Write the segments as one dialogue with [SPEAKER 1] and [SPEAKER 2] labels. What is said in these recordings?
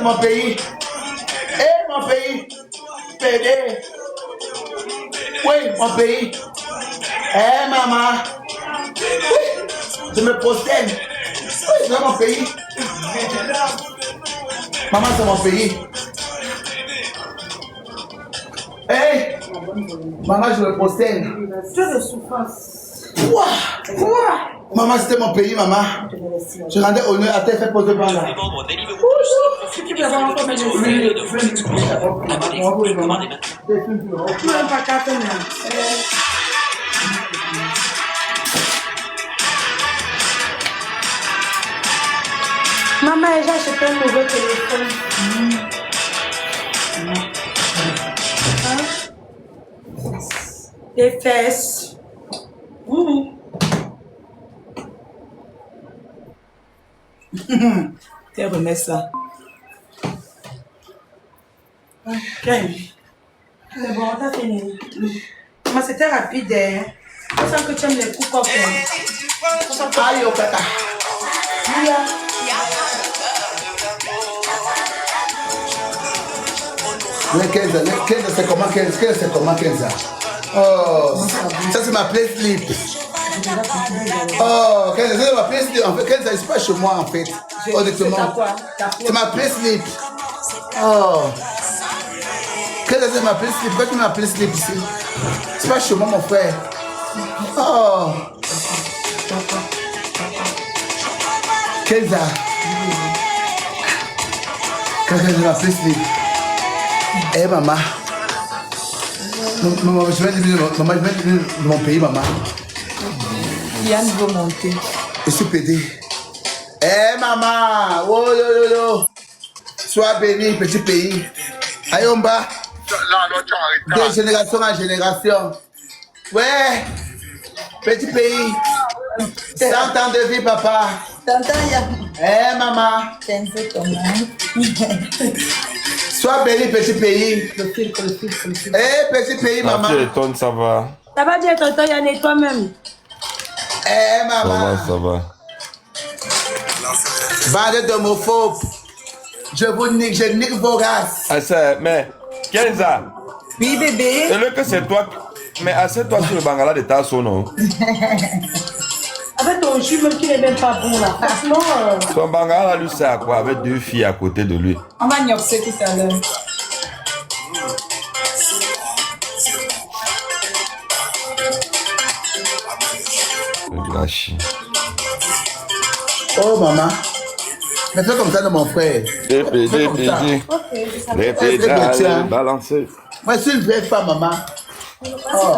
[SPEAKER 1] c'est mon pays. Eh, mon pays. PD. Oui, mon pays. Eh, maman. Oui, je me prosterne. Oui, c'est mon pays. Maman, c'est mon pays. Hey, maman, je me prosterne.
[SPEAKER 2] Dieu de souffrance.
[SPEAKER 1] Quoi? Maman, c'était mon pays, maman. Je rendais honneur à tes fait poser par là.
[SPEAKER 2] Bonjour. Si tu veux voir encore mes yeux. Tu n'aimes pas qu'à te maman, j'ai acheté un nouveau téléphone. Des fesses.
[SPEAKER 3] Tu remets ça.
[SPEAKER 2] Ok. C'est bon, t'as fini. Mais c'était rapide. Hein. Je sens que tu aimes les coups comme ça.
[SPEAKER 1] Aïe, au papa. Mais 15 c'est comment 15 c'est comment 15 Oh, ça c'est ma play slip. Oh, 15 c'est ma play slip. En fait, 15 c'est pas chez moi en fait. Honnêtement. C'est ma play slip. Oh. 15 c'est ma play slip. Pourquoi tu mets ma play slip ici? C'est pas chez moi mon frère. Oh. 15 15 c'est ma play slip. Eh maman, maman, je vais de mon pays, maman.
[SPEAKER 3] Yann veut monter.
[SPEAKER 1] Je suis pédé. Eh maman, oh yo yo yo. Sois béni, petit pays. Ayomba. De génération en génération. Ouais, petit pays. 100 ans de vie, papa.
[SPEAKER 3] T'entends, Yann?
[SPEAKER 1] Eh maman.
[SPEAKER 3] C'est un peu comment?
[SPEAKER 1] Sois béni, petit pays.
[SPEAKER 3] Le filtre.
[SPEAKER 1] Eh, petit pays, maman.
[SPEAKER 4] Tu étonnes, ça va.
[SPEAKER 2] Ça va bien, tonton Yann, et toi-même?
[SPEAKER 1] Eh, maman.
[SPEAKER 4] Ça va.
[SPEAKER 1] Bande d'homophobes. Je vous nique, je nique vos races.
[SPEAKER 4] Assez, mais, Kenza,
[SPEAKER 3] Oui, bébé.
[SPEAKER 4] c'est le que c'est toi. Mais assieds-toi sur le bangala de ta non?
[SPEAKER 2] Avec ton jus, même qui n'est même pas bon là. Franchement.
[SPEAKER 4] Son bangala, lui, c'est à quoi? Avec deux filles à côté de lui.
[SPEAKER 3] On va gnopser tout à l'heure.
[SPEAKER 4] Le gâchis.
[SPEAKER 1] Oh, maman. Mais fais comme ça de mon frère.
[SPEAKER 4] Répétez. Les pédales balancées.
[SPEAKER 1] Moi, je suis une vraie femme, maman.
[SPEAKER 2] Oh.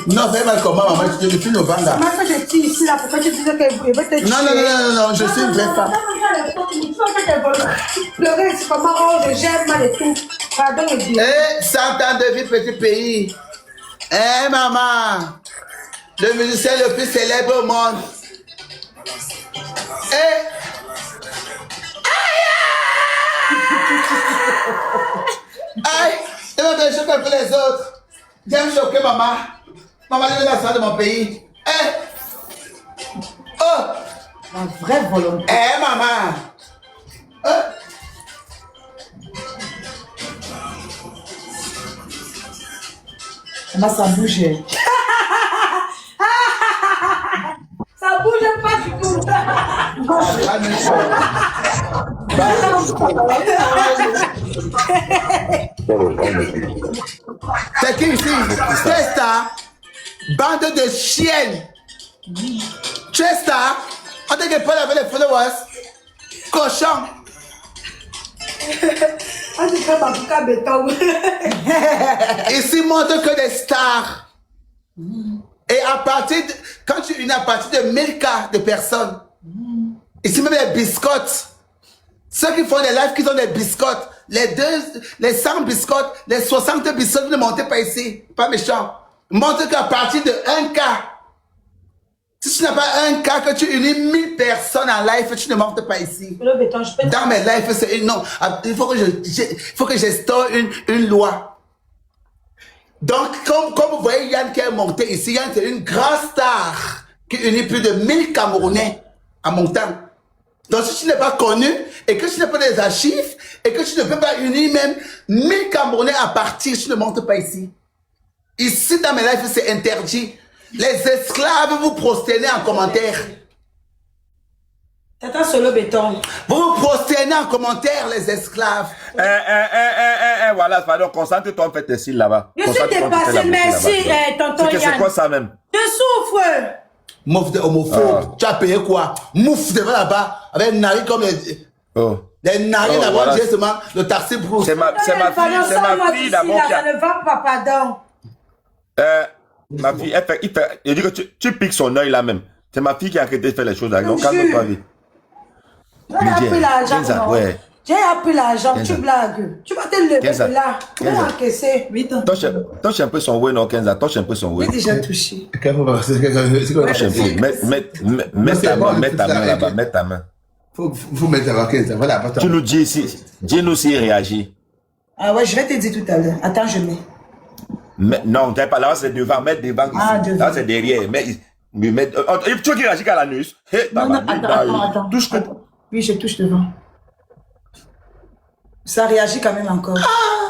[SPEAKER 1] Non, fais mal comment, maman. Je te dis le banga.
[SPEAKER 2] Maman, quand je suis ici là, pourquoi tu disais qu'elle voulait te tuer?
[SPEAKER 1] Non, je suis une vraie femme.
[SPEAKER 2] Pleurer, c'est comment, oh, je gère mal et tout. Pardon, et Dieu.
[SPEAKER 1] Eh, 100 ans de vie, petit pays. Eh, maman. Le musicien le plus célèbre au monde. Eh. Aïe! Et moi, je choque un peu les autres. J'aime choquer maman. Maman, je vais la salle de mon pays. Eh! Oh!
[SPEAKER 2] La vraie volonté.
[SPEAKER 1] Eh, maman!
[SPEAKER 3] Maman, ça bouge.
[SPEAKER 2] Ça bouge pas du tout.
[SPEAKER 1] C'est qui ici? Chesta, bande de chiennes. Chesta, on dit que Paul avait les followers. Cochon.
[SPEAKER 2] On dit que ma bouca béton.
[SPEAKER 1] Ici montre que des stars. Et à partir de, quand tu unis à partir de 1000 cas de personnes, ici même les biscottes, ceux qui font des lives qui ont des biscottes, les 100 biscottes, les 60 biscottes, ne montez pas ici, pas méchant. Montre qu'à partir de 1 cas, si tu n'as pas 1 cas que tu unis 1000 personnes en live, tu ne montes pas ici.
[SPEAKER 2] Le béton, je peux
[SPEAKER 1] Dans mes lives, c'est une non. Il faut que j'instaure une loi. Donc, comme vous voyez Yann qui est monté ici, Yann c'est une grande star qui unit plus de 1000 Camerounais en montant. Donc, si tu n'es pas connu et que tu n'as pas des archives et que tu ne peux pas unir même 1000 Camerounais à partir, tu ne montes pas ici. Ici, dans mes lives, c'est interdit. Les esclaves, vous prosternez en commentaire.
[SPEAKER 2] Tata Solo Béton.
[SPEAKER 1] Vous vous prosternez en commentaire, les esclaves.
[SPEAKER 4] Voilà, pardon, concentre-toi, on fait tes cils là-bas.
[SPEAKER 2] Je suis dépassé, merci, tonton Yann.
[SPEAKER 4] C'est quoi ça même?
[SPEAKER 2] Je souffre.
[SPEAKER 1] Mouf de homophobe. Tu as payé quoi? Mouf devant là-bas, avec un nari comme les...
[SPEAKER 4] Oh.
[SPEAKER 1] Les narines
[SPEAKER 4] Oh,
[SPEAKER 1] là-bas,
[SPEAKER 4] voilà.
[SPEAKER 1] justement, le taxi Bruce.
[SPEAKER 4] C'est ma fille d'abord qui
[SPEAKER 2] Ça
[SPEAKER 4] a...
[SPEAKER 2] ne va pas, pardon.
[SPEAKER 4] Ma fille, elle dit que tu piques son œil là même. C'est ma fille qui a arrêté de faire les choses là. Donc calme-toi vite.
[SPEAKER 2] J'ai appris l'argent.
[SPEAKER 4] Ouais.
[SPEAKER 2] J'ai appris l'argent, tu
[SPEAKER 4] 15 ans.
[SPEAKER 2] blagues. Tu vas te lever
[SPEAKER 4] 15 ans.
[SPEAKER 2] de là. Tu
[SPEAKER 4] 15
[SPEAKER 2] vas
[SPEAKER 4] ans.
[SPEAKER 2] encaisser.
[SPEAKER 3] 8 ans.
[SPEAKER 4] Touche un peu son ouais, non, 15 ans. Touche un peu son ouais.
[SPEAKER 3] J'ai déjà touché.
[SPEAKER 1] C'est quoi?
[SPEAKER 4] Touche un peu. Mets ta main, mets ta main là-bas, mets ta main.
[SPEAKER 1] Faut mettre à 15 ans. Voilà,
[SPEAKER 4] Tu nous dis ici, dis-nous s'il réagit.
[SPEAKER 3] Ah ouais, je vais te dire tout à l'heure. Attends, je mets.
[SPEAKER 4] Non, t'es pas là, c'est devant, mets devant ici.
[SPEAKER 3] Ah, devant.
[SPEAKER 4] Là, c'est derrière. Tu veux qu'il réagisse qu'à l'anus?
[SPEAKER 3] Non, attends.
[SPEAKER 4] Touche-le.
[SPEAKER 3] Oui, je touche devant. Ça réagit quand même encore.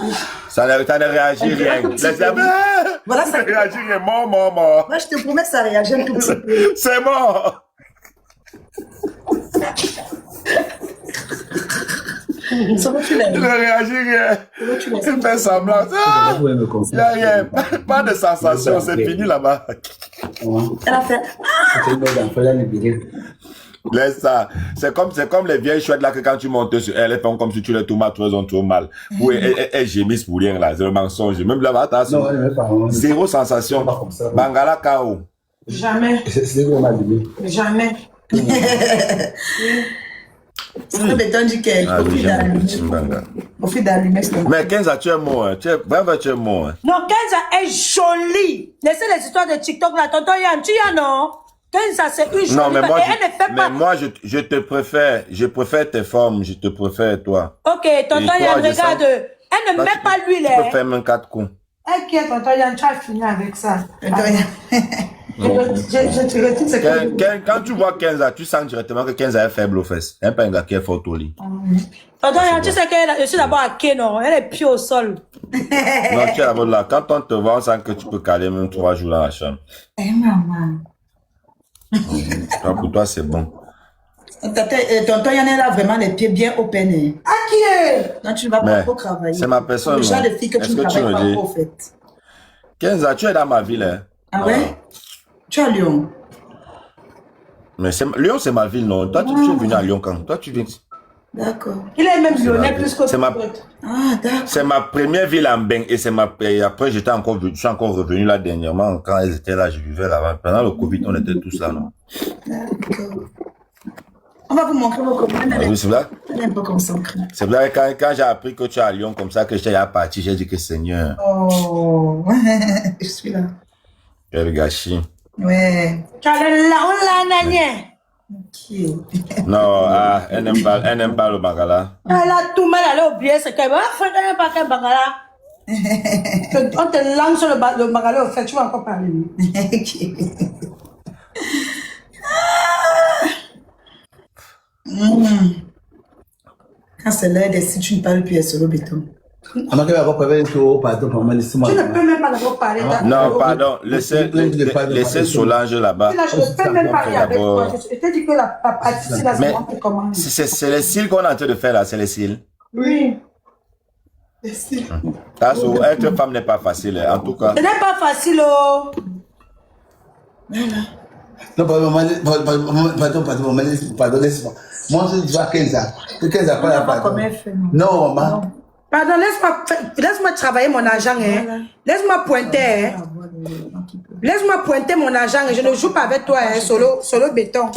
[SPEAKER 3] Oui.
[SPEAKER 4] Ça ne réagit rien.
[SPEAKER 3] Voilà, ça
[SPEAKER 4] ne réagit rien. Mort.
[SPEAKER 3] Moi, je te promets que ça réagit un tout petit peu.
[SPEAKER 4] C'est mort.
[SPEAKER 3] Ça va, tu l'as
[SPEAKER 4] Il ne réagit rien. Il fait semblant. Il n'y a rien. Pas de sensation, c'est fini là-bas.
[SPEAKER 3] Elle a fait.
[SPEAKER 4] Laisse ça. C'est comme les vieilles chouettes là que quand tu montes sur elles, elles font comme si tu les tomates, elles ont trop mal. Oui, elles gémissent pour rien là. C'est le mensonge. Même là-bas, zéro sensation. Bangala KO.
[SPEAKER 2] Jamais. Jamais.
[SPEAKER 3] C'est le béton du cœur.
[SPEAKER 4] Ah, oui, j'aime le petit banga.
[SPEAKER 3] Au fil d'allumer, c'est
[SPEAKER 4] Mais 15 ans, tu es mort. Hein. Tu es mort. Hein.
[SPEAKER 2] Non, Kenza est jolie. Laissez les histoires de TikTok là. Tonton Yann, tu y as non? Kenza, c'est une jolie.
[SPEAKER 4] Non, mais moi,
[SPEAKER 2] elle ne fait pas.
[SPEAKER 4] moi je te préfère. Je préfère tes formes. Je te préfère toi.
[SPEAKER 2] Ok, tonton
[SPEAKER 4] toi,
[SPEAKER 2] Yann,
[SPEAKER 4] je
[SPEAKER 2] regarde.
[SPEAKER 4] sens-
[SPEAKER 2] Elle ne met pas l'huile.
[SPEAKER 4] Tu peux faire même 4 coups.
[SPEAKER 2] Elle qui est tonton Yann, tu as fini avec ça. Je te retire ce que
[SPEAKER 4] Quand tu vois 15 ans, tu sens directement que 15 ans est faible aux fesses. Un pas un gars qui est fort au lit.
[SPEAKER 2] Tonton Yann, tu sais que je suis d'abord à quai, non? Elle est pied au sol.
[SPEAKER 4] Non, tu es là-bas là. Quand on te voit, on sent que tu peux caler même 3 jours dans la chambre.
[SPEAKER 3] Eh, maman.
[SPEAKER 4] Pour toi, c'est bon.
[SPEAKER 3] Tonton Yann a vraiment les pieds bien open.
[SPEAKER 2] À qui est?
[SPEAKER 3] Non, tu ne vas pas
[SPEAKER 4] Mais
[SPEAKER 3] trop travailler.
[SPEAKER 4] c'est ma personne,
[SPEAKER 3] Le genre
[SPEAKER 4] non?
[SPEAKER 3] de fille que tu
[SPEAKER 4] Est-ce
[SPEAKER 3] ne
[SPEAKER 4] que tu
[SPEAKER 3] travailles
[SPEAKER 4] me
[SPEAKER 3] pas
[SPEAKER 4] dis?
[SPEAKER 3] trop, au fait.
[SPEAKER 4] 15 ans, tu es dans ma ville. Hein?
[SPEAKER 3] Ah ouais? Tu es à Lyon?
[SPEAKER 4] Mais Lyon, c'est ma ville, non? Toi, tu es venu à Lyon quand? Toi, tu viens.
[SPEAKER 3] D'accord.
[SPEAKER 2] Il est même lyonnais
[SPEAKER 4] ma-
[SPEAKER 2] plus que
[SPEAKER 4] c'est ma-
[SPEAKER 2] l'autre.
[SPEAKER 3] Ah, d'accord.
[SPEAKER 4] C'est ma première ville en Beng et et après, je suis encore revenu là dernièrement. Quand elles étaient là, je vivais là-bas. Pendant le Covid, on était tous là, non?
[SPEAKER 3] D'accord. On va vous montrer vos copains.
[SPEAKER 4] Ah oui, c'est vrai?
[SPEAKER 3] Elle est un peu concentrée.
[SPEAKER 4] C'est vrai, quand j'ai appris que tu es à Lyon comme ça, que j'étais à partir, j'ai dit que Seigneur,
[SPEAKER 3] Oh, je suis là.
[SPEAKER 4] quel gâchis.
[SPEAKER 3] Ouais.
[SPEAKER 2] Tu as le là, on l'a nagné.
[SPEAKER 3] Ok.
[SPEAKER 4] Non, elle n'aime pas le bangala.
[SPEAKER 2] Elle a tout mal, elle a oublié ce qu'elle va faire. Pas qu'un bangala. On te lance sur le bangala, au fait, tu vas encore parler.
[SPEAKER 3] Ok. Mm. Quand c'est l'heure des si tu ne parles plus, elle est sur le béton.
[SPEAKER 1] Avant qu'elle va prévenir tout, pardon, maman, laissez-moi.
[SPEAKER 2] Tu ne peux même pas d'abord parler.
[SPEAKER 4] Non, pardon, laissez Solange là-bas.
[SPEAKER 2] Là, je ne peux même pas parler avec toi. Je t'ai dit que la partie, c'est la
[SPEAKER 4] Mais
[SPEAKER 2] seconde qui commence.
[SPEAKER 4] c'est les cils qu'on est en train de faire là, c'est les cils.
[SPEAKER 2] Oui.
[SPEAKER 4] Être femme n'est pas facile, hein, en tout cas.
[SPEAKER 2] Ce n'est pas facile, oh.
[SPEAKER 1] Non, pardon, pardon, laisse-moi. Moi, je vois 15 ans. 15 ans, pas la pardon. Non, maman.
[SPEAKER 2] Pardon, laisse-moi travailler mon argent. Hein. Laisse-moi pointer. Hein. Laisse-moi pointer mon argent. Je ne joue pas avec toi, hein, solo béton.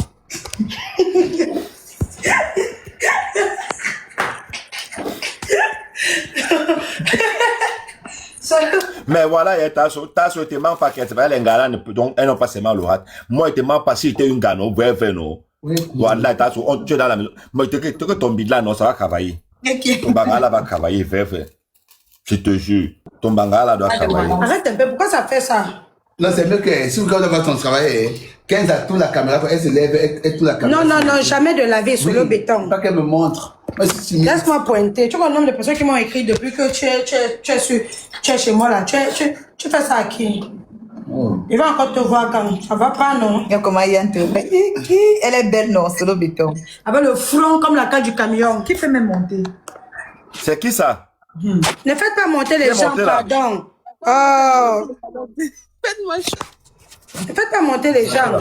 [SPEAKER 4] Mais voilà, t'as souhaité m'en faire qu'elle s'appelle Ngala, donc elles n'ont pas seulement l'orat. Moi, t'es m'en pas si t'es une gano, bref, non. Voilà, tu es dans la maison. Moi, tu que ton bidla, non, ça va travailler. Ton bangala va travailler, bref. Je te jure, ton bangala doit travailler.
[SPEAKER 2] Arrête un peu, pourquoi ça fait ça?
[SPEAKER 1] Non, c'est mieux que si quand on va ton travail, 15 à tourne la caméra, elle se lève, elle tourne la caméra.
[SPEAKER 2] Non, non, non, jamais de laver sur le béton.
[SPEAKER 1] Pas qu'elle me montre.
[SPEAKER 2] Laisse-moi pointer. Tu vois le nombre de personnes qui m'ont écrit depuis que tu es chez moi là. Tu fais ça à qui? Il va encore te voir quand. Ça va pas, non?
[SPEAKER 3] Regarde comment Yann te fait. Elle est belle, non, c'est le béton.
[SPEAKER 2] Avec le front comme la cage du camion.
[SPEAKER 3] Qui fait même monter?
[SPEAKER 4] C'est qui ça?
[SPEAKER 2] Ne faites pas monter les gens,
[SPEAKER 4] monter, là.
[SPEAKER 2] pardon. Oh.
[SPEAKER 3] Faites-moi chaud.
[SPEAKER 2] Ne faites pas monter les gens.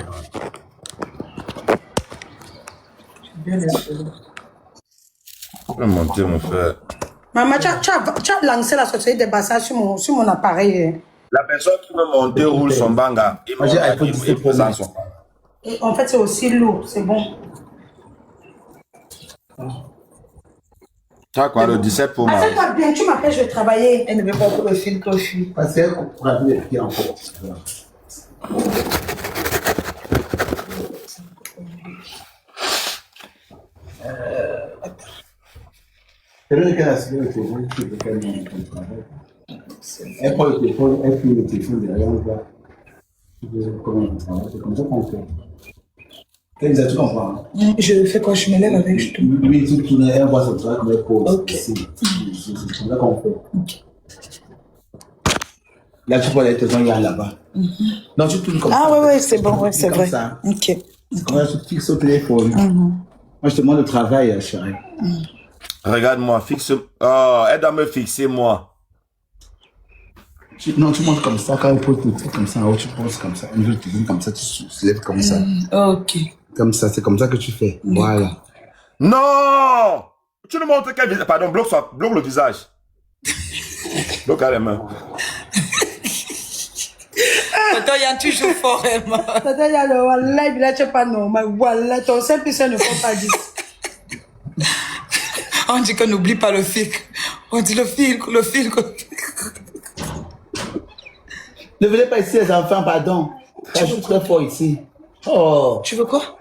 [SPEAKER 4] Je vais monter, mon frère.
[SPEAKER 2] Maman, tu as lancé la société des basses sur mon appareil.
[SPEAKER 4] La personne qui veut monter roule son banga.
[SPEAKER 1] Moi, j'ai iPhone 17 Pro Max.
[SPEAKER 2] Et en fait, c'est aussi lourd, c'est bon.
[SPEAKER 4] Tu as quoi, le 17 pour moi?
[SPEAKER 2] Assieds-toi bien, tu m'appelles, je vais travailler.
[SPEAKER 3] Elle ne veut pas pour le filtre au fil.
[SPEAKER 1] Parce qu'elle comprend bien qui est encore. C'est vrai qu'elle a signé le téléphone, tu veux qu'elle monte ton travail. Elle prend le téléphone, elle filme le téléphone derrière, on voit. Tu veux comment on travaille, c'est comme ça qu'on fait. Qu'elle nous a tout compris.
[SPEAKER 3] Je fais quoi? Je me lève avec, je tourne.
[SPEAKER 1] Oui, tu tournes, elle voit son travail comme elle pose.
[SPEAKER 3] Ok.
[SPEAKER 1] C'est comme ça qu'on fait. Là, tu vois les téléphones, il y a là-bas. Non, tu tournes comme ça.
[SPEAKER 3] Ah ouais, ouais, c'est bon, ouais, c'est
[SPEAKER 1] comme
[SPEAKER 3] vrai.
[SPEAKER 1] ça.
[SPEAKER 3] Ok.
[SPEAKER 1] Quand tu fixes au téléphone. Moi, je te demande de travail, chérie.
[SPEAKER 4] Regarde-moi, fixe. Oh, elle doit me fixer, moi.
[SPEAKER 1] Non, tu montes comme ça, quand elle pose le truc comme ça, tu poses comme ça, une tu comme ça, tu soulèves comme ça.
[SPEAKER 3] Ok.
[SPEAKER 1] Comme ça, c'est comme ça que tu fais. Voilà.
[SPEAKER 4] Non! Tu nous montres quel visage. Pardon, bloque le visage. Bloque les mains.
[SPEAKER 3] Attends, Yann, tu joues fort, Emma.
[SPEAKER 2] Tata, il y a le wallah, il est pas normal. Wallah, ton simple ne faut pas dire.
[SPEAKER 3] On dit qu'on n'oublie pas le fil. On dit le fil.
[SPEAKER 1] Ne venez pas ici, les enfants, pardon. Ça joue très fort ici. Oh.
[SPEAKER 3] Tu veux quoi?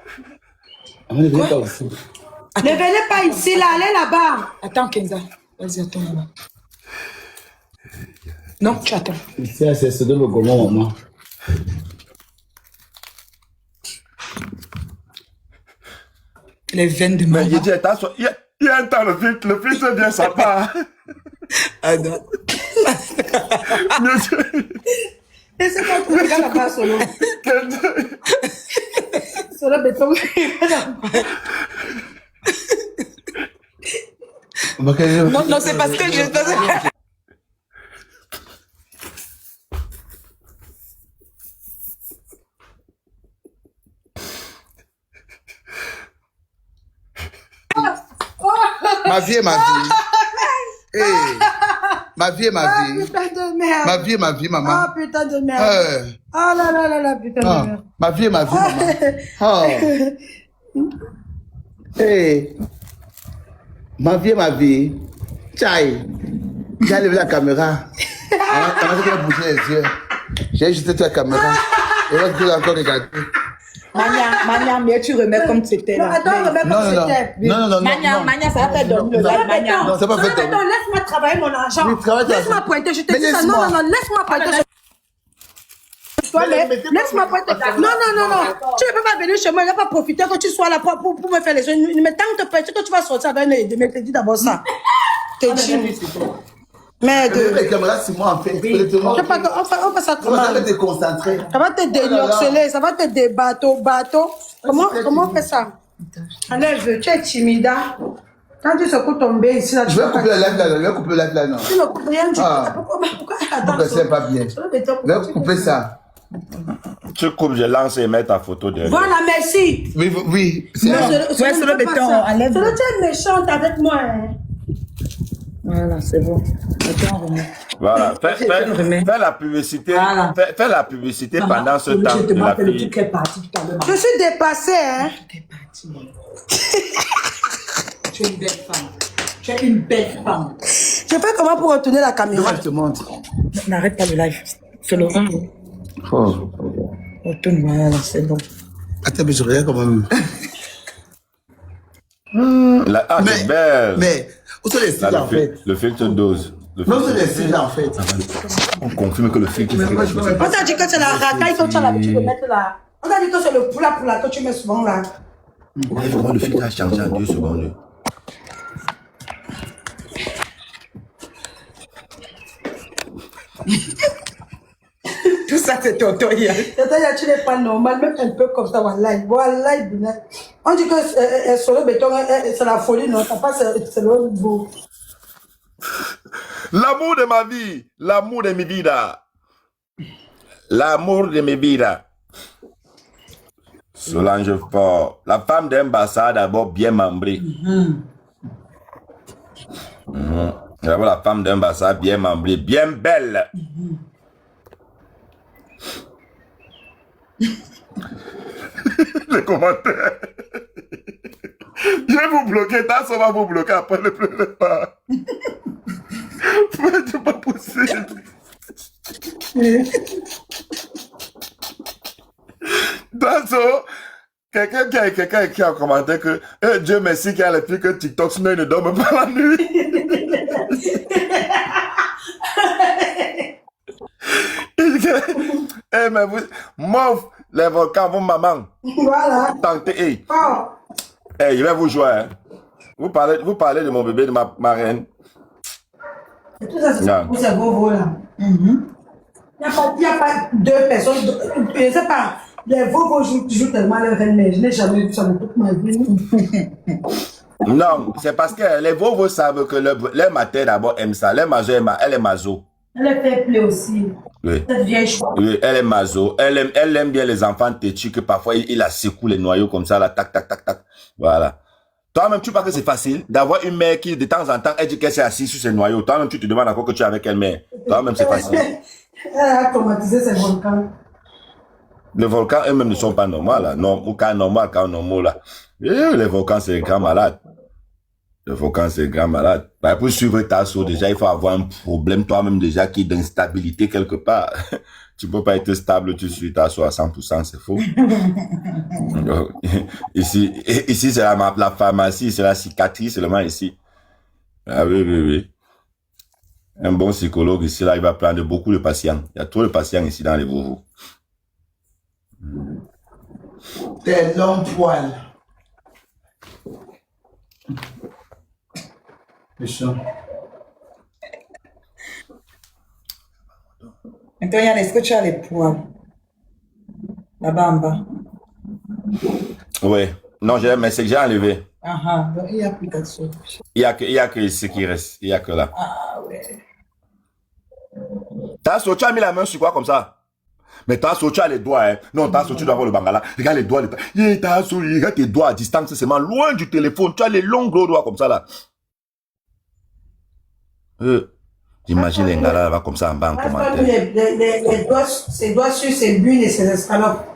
[SPEAKER 1] Ne venez pas ici.
[SPEAKER 2] Ne venez pas ici, là, allez là-bas.
[SPEAKER 3] Attends, Kenza. Vas-y, attends là-bas. Non, tu attends.
[SPEAKER 1] Ici, c'est de le gourmand, maman.
[SPEAKER 3] Les veines de
[SPEAKER 4] Mais
[SPEAKER 3] maman.
[SPEAKER 4] il dit, attention, il y a un temps, le filtre vient, ça part.
[SPEAKER 3] Ah non.
[SPEAKER 4] Bien sûr.
[SPEAKER 2] Laissez pas tout regarde là-bas, solo. Solo béton.
[SPEAKER 3] Non, non, c'est parce que je...
[SPEAKER 1] Ma vie est ma vie. Hey. Ma vie est ma vie.
[SPEAKER 2] Putain de merde.
[SPEAKER 1] Ma vie est ma vie, maman.
[SPEAKER 2] Ah, putain de merde. Ah là là là là, putain de merde.
[SPEAKER 1] Ma vie est ma vie, maman. Oh. Hey. Ma vie est ma vie. Tchaï. J'ai levé la caméra. Avant qu'elle a bougé les yeux. J'ai jeté la caméra. Et là, tu l'as encore regardé.
[SPEAKER 3] Mania, mais tu remets comme c'était
[SPEAKER 2] Non,
[SPEAKER 3] là.
[SPEAKER 2] attends, remets
[SPEAKER 1] Non,
[SPEAKER 2] comme
[SPEAKER 1] non, non.
[SPEAKER 2] c'était.
[SPEAKER 1] Non, non, non.
[SPEAKER 3] Mania, ça va faire dormir le
[SPEAKER 1] Non,
[SPEAKER 3] live,
[SPEAKER 1] non,
[SPEAKER 3] Mania.
[SPEAKER 1] non, c'est pas fait
[SPEAKER 2] Attends,
[SPEAKER 1] dormir.
[SPEAKER 2] laisse-moi travailler mon argent.
[SPEAKER 1] Oui, travaille ton
[SPEAKER 2] Laisse-moi
[SPEAKER 1] argent.
[SPEAKER 2] pointer, je te
[SPEAKER 1] Mais
[SPEAKER 2] dis ça. Non,
[SPEAKER 1] laisse-moi.
[SPEAKER 2] non, non, laisse-moi pointer. Toi,
[SPEAKER 1] Mais
[SPEAKER 2] laisse-moi pointer. Non, non, non, non. Tu ne peux pas venir chez moi, il ne va pas profiter que tu sois là pour me faire les yeux. Mais tant que tu peux, que tu vas sortir avec les mais te dis d'abord ça. Te dis. Merde.
[SPEAKER 1] Les caméras, c'est moi en fait.
[SPEAKER 2] On fait ça
[SPEAKER 1] Comment ça
[SPEAKER 2] comment?
[SPEAKER 1] va te concentrer?
[SPEAKER 2] Ça va te dénoxeler, ça va te débateau. Comment on fait ça? Enlève, tu es timide. Quand tu secoues tomber ici, là, tu
[SPEAKER 1] Je vais
[SPEAKER 2] vas
[SPEAKER 1] couper la live là, je vais couper la live là, non.
[SPEAKER 2] Tu ne coupes rien du tout.
[SPEAKER 1] Ah.
[SPEAKER 2] Pourquoi
[SPEAKER 1] Pourquoi c'est pas bien? Je vais couper ça.
[SPEAKER 4] Tu coupes, je lance et mets ta photo derrière.
[SPEAKER 2] Voilà, merci.
[SPEAKER 1] Oui, oui. C'est
[SPEAKER 2] Mais
[SPEAKER 1] bon.
[SPEAKER 3] Ouais, c'est le béton, enlève.
[SPEAKER 2] C'est le tu es méchante avec moi. Hein.
[SPEAKER 3] Voilà, c'est bon. Attends, on remet.
[SPEAKER 4] Voilà,
[SPEAKER 3] remets.
[SPEAKER 4] fais la publicité,
[SPEAKER 3] Voilà.
[SPEAKER 4] fais la publicité pendant ce temps
[SPEAKER 3] Je te
[SPEAKER 4] de la
[SPEAKER 3] le
[SPEAKER 4] fille.
[SPEAKER 3] truc est parti tout à l'heure.
[SPEAKER 2] Je suis dépassée. Hein.
[SPEAKER 3] T'es parti. Tu es une belle femme. Tu es une belle femme.
[SPEAKER 2] Je fais comment pour retourner la caméra?
[SPEAKER 1] Moi, je te montre.
[SPEAKER 3] N'arrête pas le live. C'est le
[SPEAKER 1] Oh.
[SPEAKER 3] retourne, voilà, c'est bon.
[SPEAKER 1] Attends, mais je regarde quand même.
[SPEAKER 4] Ah, c'est belle.
[SPEAKER 1] Mais, où sont les styles en fait?
[SPEAKER 4] Le filtre dose.
[SPEAKER 1] Non, c'est des cils là en fait.
[SPEAKER 4] On confirme que le filtre
[SPEAKER 2] On t'a dit que c'est la racaille que tu as l'habitude de mettre là. On t'a dit que c'est le poula que tu mets souvent là.
[SPEAKER 4] Ouais, vraiment, le filtre a changé en 2 secondes.
[SPEAKER 3] Tout ça, c'est tonton hier.
[SPEAKER 2] C'est-à-dire tu n'es pas normal, même un peu comme ça, wallahi. Wallahi, bien. On dit que sur le béton, c'est la folie, non? Ça passe, c'est le niveau.
[SPEAKER 4] L'amour de ma vie, l'amour de mes vidas. L'amour de mes vidas. Solange Fort. La femme d'ambassade d'abord bien membrée. D'abord la femme d'ambassade bien membrée, bien belle. Les commentaires. Je vais vous bloquer, ça va vous bloquer après ne pleurez pas. C'est pas possible. Danso, quelqu'un qui a commenté que Dieu merci qu'il y a les filles que TikTok, sinon il ne dorment pas la nuit. Mais vous, moi, les volcans, vos mamans,
[SPEAKER 2] Voilà.
[SPEAKER 4] tentez,
[SPEAKER 2] Oh.
[SPEAKER 4] je vais vous jouer. Hein. Vous parlez de mon bébé, de ma reine.
[SPEAKER 2] Et tout ça, c'est vos là. Il n'y a pas 2 personnes. Je ne sais pas. Les vovos jouent tellement leur reine, mais je n'ai jamais vu ça de toute ma vie.
[SPEAKER 4] Non, c'est parce que les vovos savent que leur mater d'abord aime ça. Leur mazo, elle est mazo.
[SPEAKER 2] Elle est fair play aussi.
[SPEAKER 4] Oui.
[SPEAKER 2] Cette vieille chose.
[SPEAKER 4] Oui, elle est mazo. Elle aime bien les enfants têtus que parfois il a secoue les noyaux comme ça, là, tac, tac, tac, tac. Voilà. Toi-même, tu penses que c'est facile d'avoir une mère qui, de temps en temps, elle dit qu'elle s'est assise sur ses noyaux. Toi-même, tu te demandes encore que tu es avec elle, mais toi-même, c'est facile.
[SPEAKER 2] Elle a traumatisé ses volcans.
[SPEAKER 4] Les volcans eux-mêmes ne sont pas normaux, là. Non, ou cas normal, cas normaux, là. Et les volcans, c'est un grand malade. Les volcans, c'est un grand malade. Bah, pour suivre ta sauce, déjà, il faut avoir un problème toi-même, déjà, qui est d'instabilité quelque part. Tu peux pas être stable, tu suis ta sauce à 100%, c'est faux. Donc, ici, c'est la pharmacie, c'est la cicatrice seulement ici. Ah oui, oui, oui. Un bon psychologue ici, là, il va prendre beaucoup de patients. Il y a trop de patients ici dans les Vovos.
[SPEAKER 1] Tes longs poils. Méchant.
[SPEAKER 3] Maintenant, Yann, est-ce que tu as les poils là-bas en bas?
[SPEAKER 4] Oui. Non, mais c'est que j'ai enlevé.
[SPEAKER 3] Donc il n'y a plus qu'à ça.
[SPEAKER 4] Il y a que ce qui reste. Il y a que là.
[SPEAKER 3] Ah ouais.
[SPEAKER 4] Tasso, tu as mis la main sur quoi comme ça? Mais Tasso, tu as les doigts, hein. Non, Tasso, tu dois avoir le bangala. Regarde les doigts. Tasso, regarde tes doigts à distance, c'est loin du téléphone. Tu as les longs gros doigts comme ça là. J'imagine les gars là comme ça en bas en commentaire.
[SPEAKER 2] Les doigts, ses doigts sur ses buines et ses escalopes.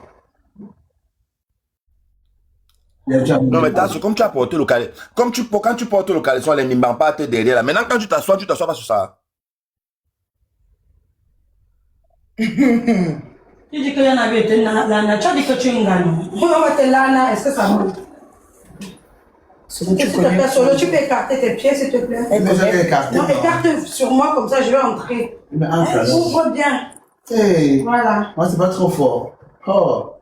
[SPEAKER 4] Non, mais Tasso, comme tu as porté le calé, quand tu portes le caleçon, les nimbampas te derrière là. Maintenant, quand tu t'assois pas sur ça.
[SPEAKER 2] Tu dis qu'il y en avait été lana, tu as dit que tu es une gagne. On va te lana, est-ce que ça monte? S'il te plaît, Solo, tu peux écarter tes pieds, s'il te plaît.
[SPEAKER 1] Mais je vais écarter.
[SPEAKER 2] Non, écarte sur moi, comme ça, je vais entrer.
[SPEAKER 1] Mais entre.
[SPEAKER 2] Ouvre bien.
[SPEAKER 1] Hey.
[SPEAKER 2] Voilà.
[SPEAKER 1] Moi, c'est pas trop fort. Oh.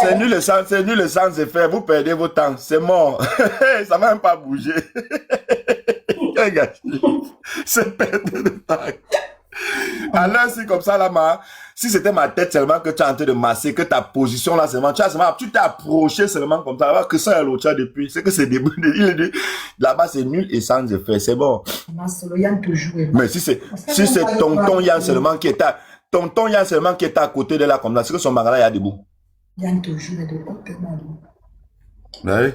[SPEAKER 4] C'est nul le sens effet. Vous perdez votre temps. C'est mort. Ça va même pas bouger. Regarde. C'est perdre de temps. Alors, si comme ça, là, si c'était ma tête seulement que tu es en train de masser, que ta position là seulement, tu t'es approché seulement comme ça, alors que ça, l'autre depuis. C'est que c'est des là-bas, c'est nul et sans effet. C'est bon. Mais si c'est tonton Yann seulement qui est à côté de là comme ça, c'est que son mari là, est debout.
[SPEAKER 3] Yann te joue de
[SPEAKER 4] Oui,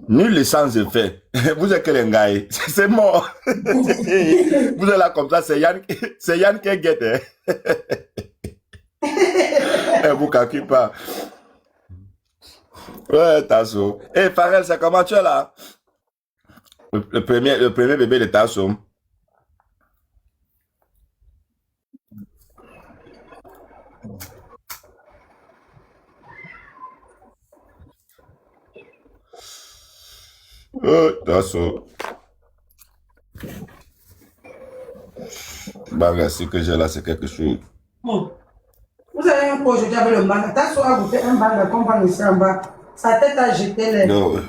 [SPEAKER 4] nul et sans effet. Vous êtes que les gars, c'est mort. Vous êtes là comme ça, c'est Yann qui est guette. Vous calculez pas. Ouais, Tasso. Eh, Farel, c'est comment tu es là? Le premier bébé de Tasso. Tasso. Bah, ce que j'ai là, c'est quelque chose.
[SPEAKER 2] Vous avez un projet avec le manga. T'as soit vous faites un manga qu'on va laisser en bas. Sa tête a jeté les.
[SPEAKER 4] Non.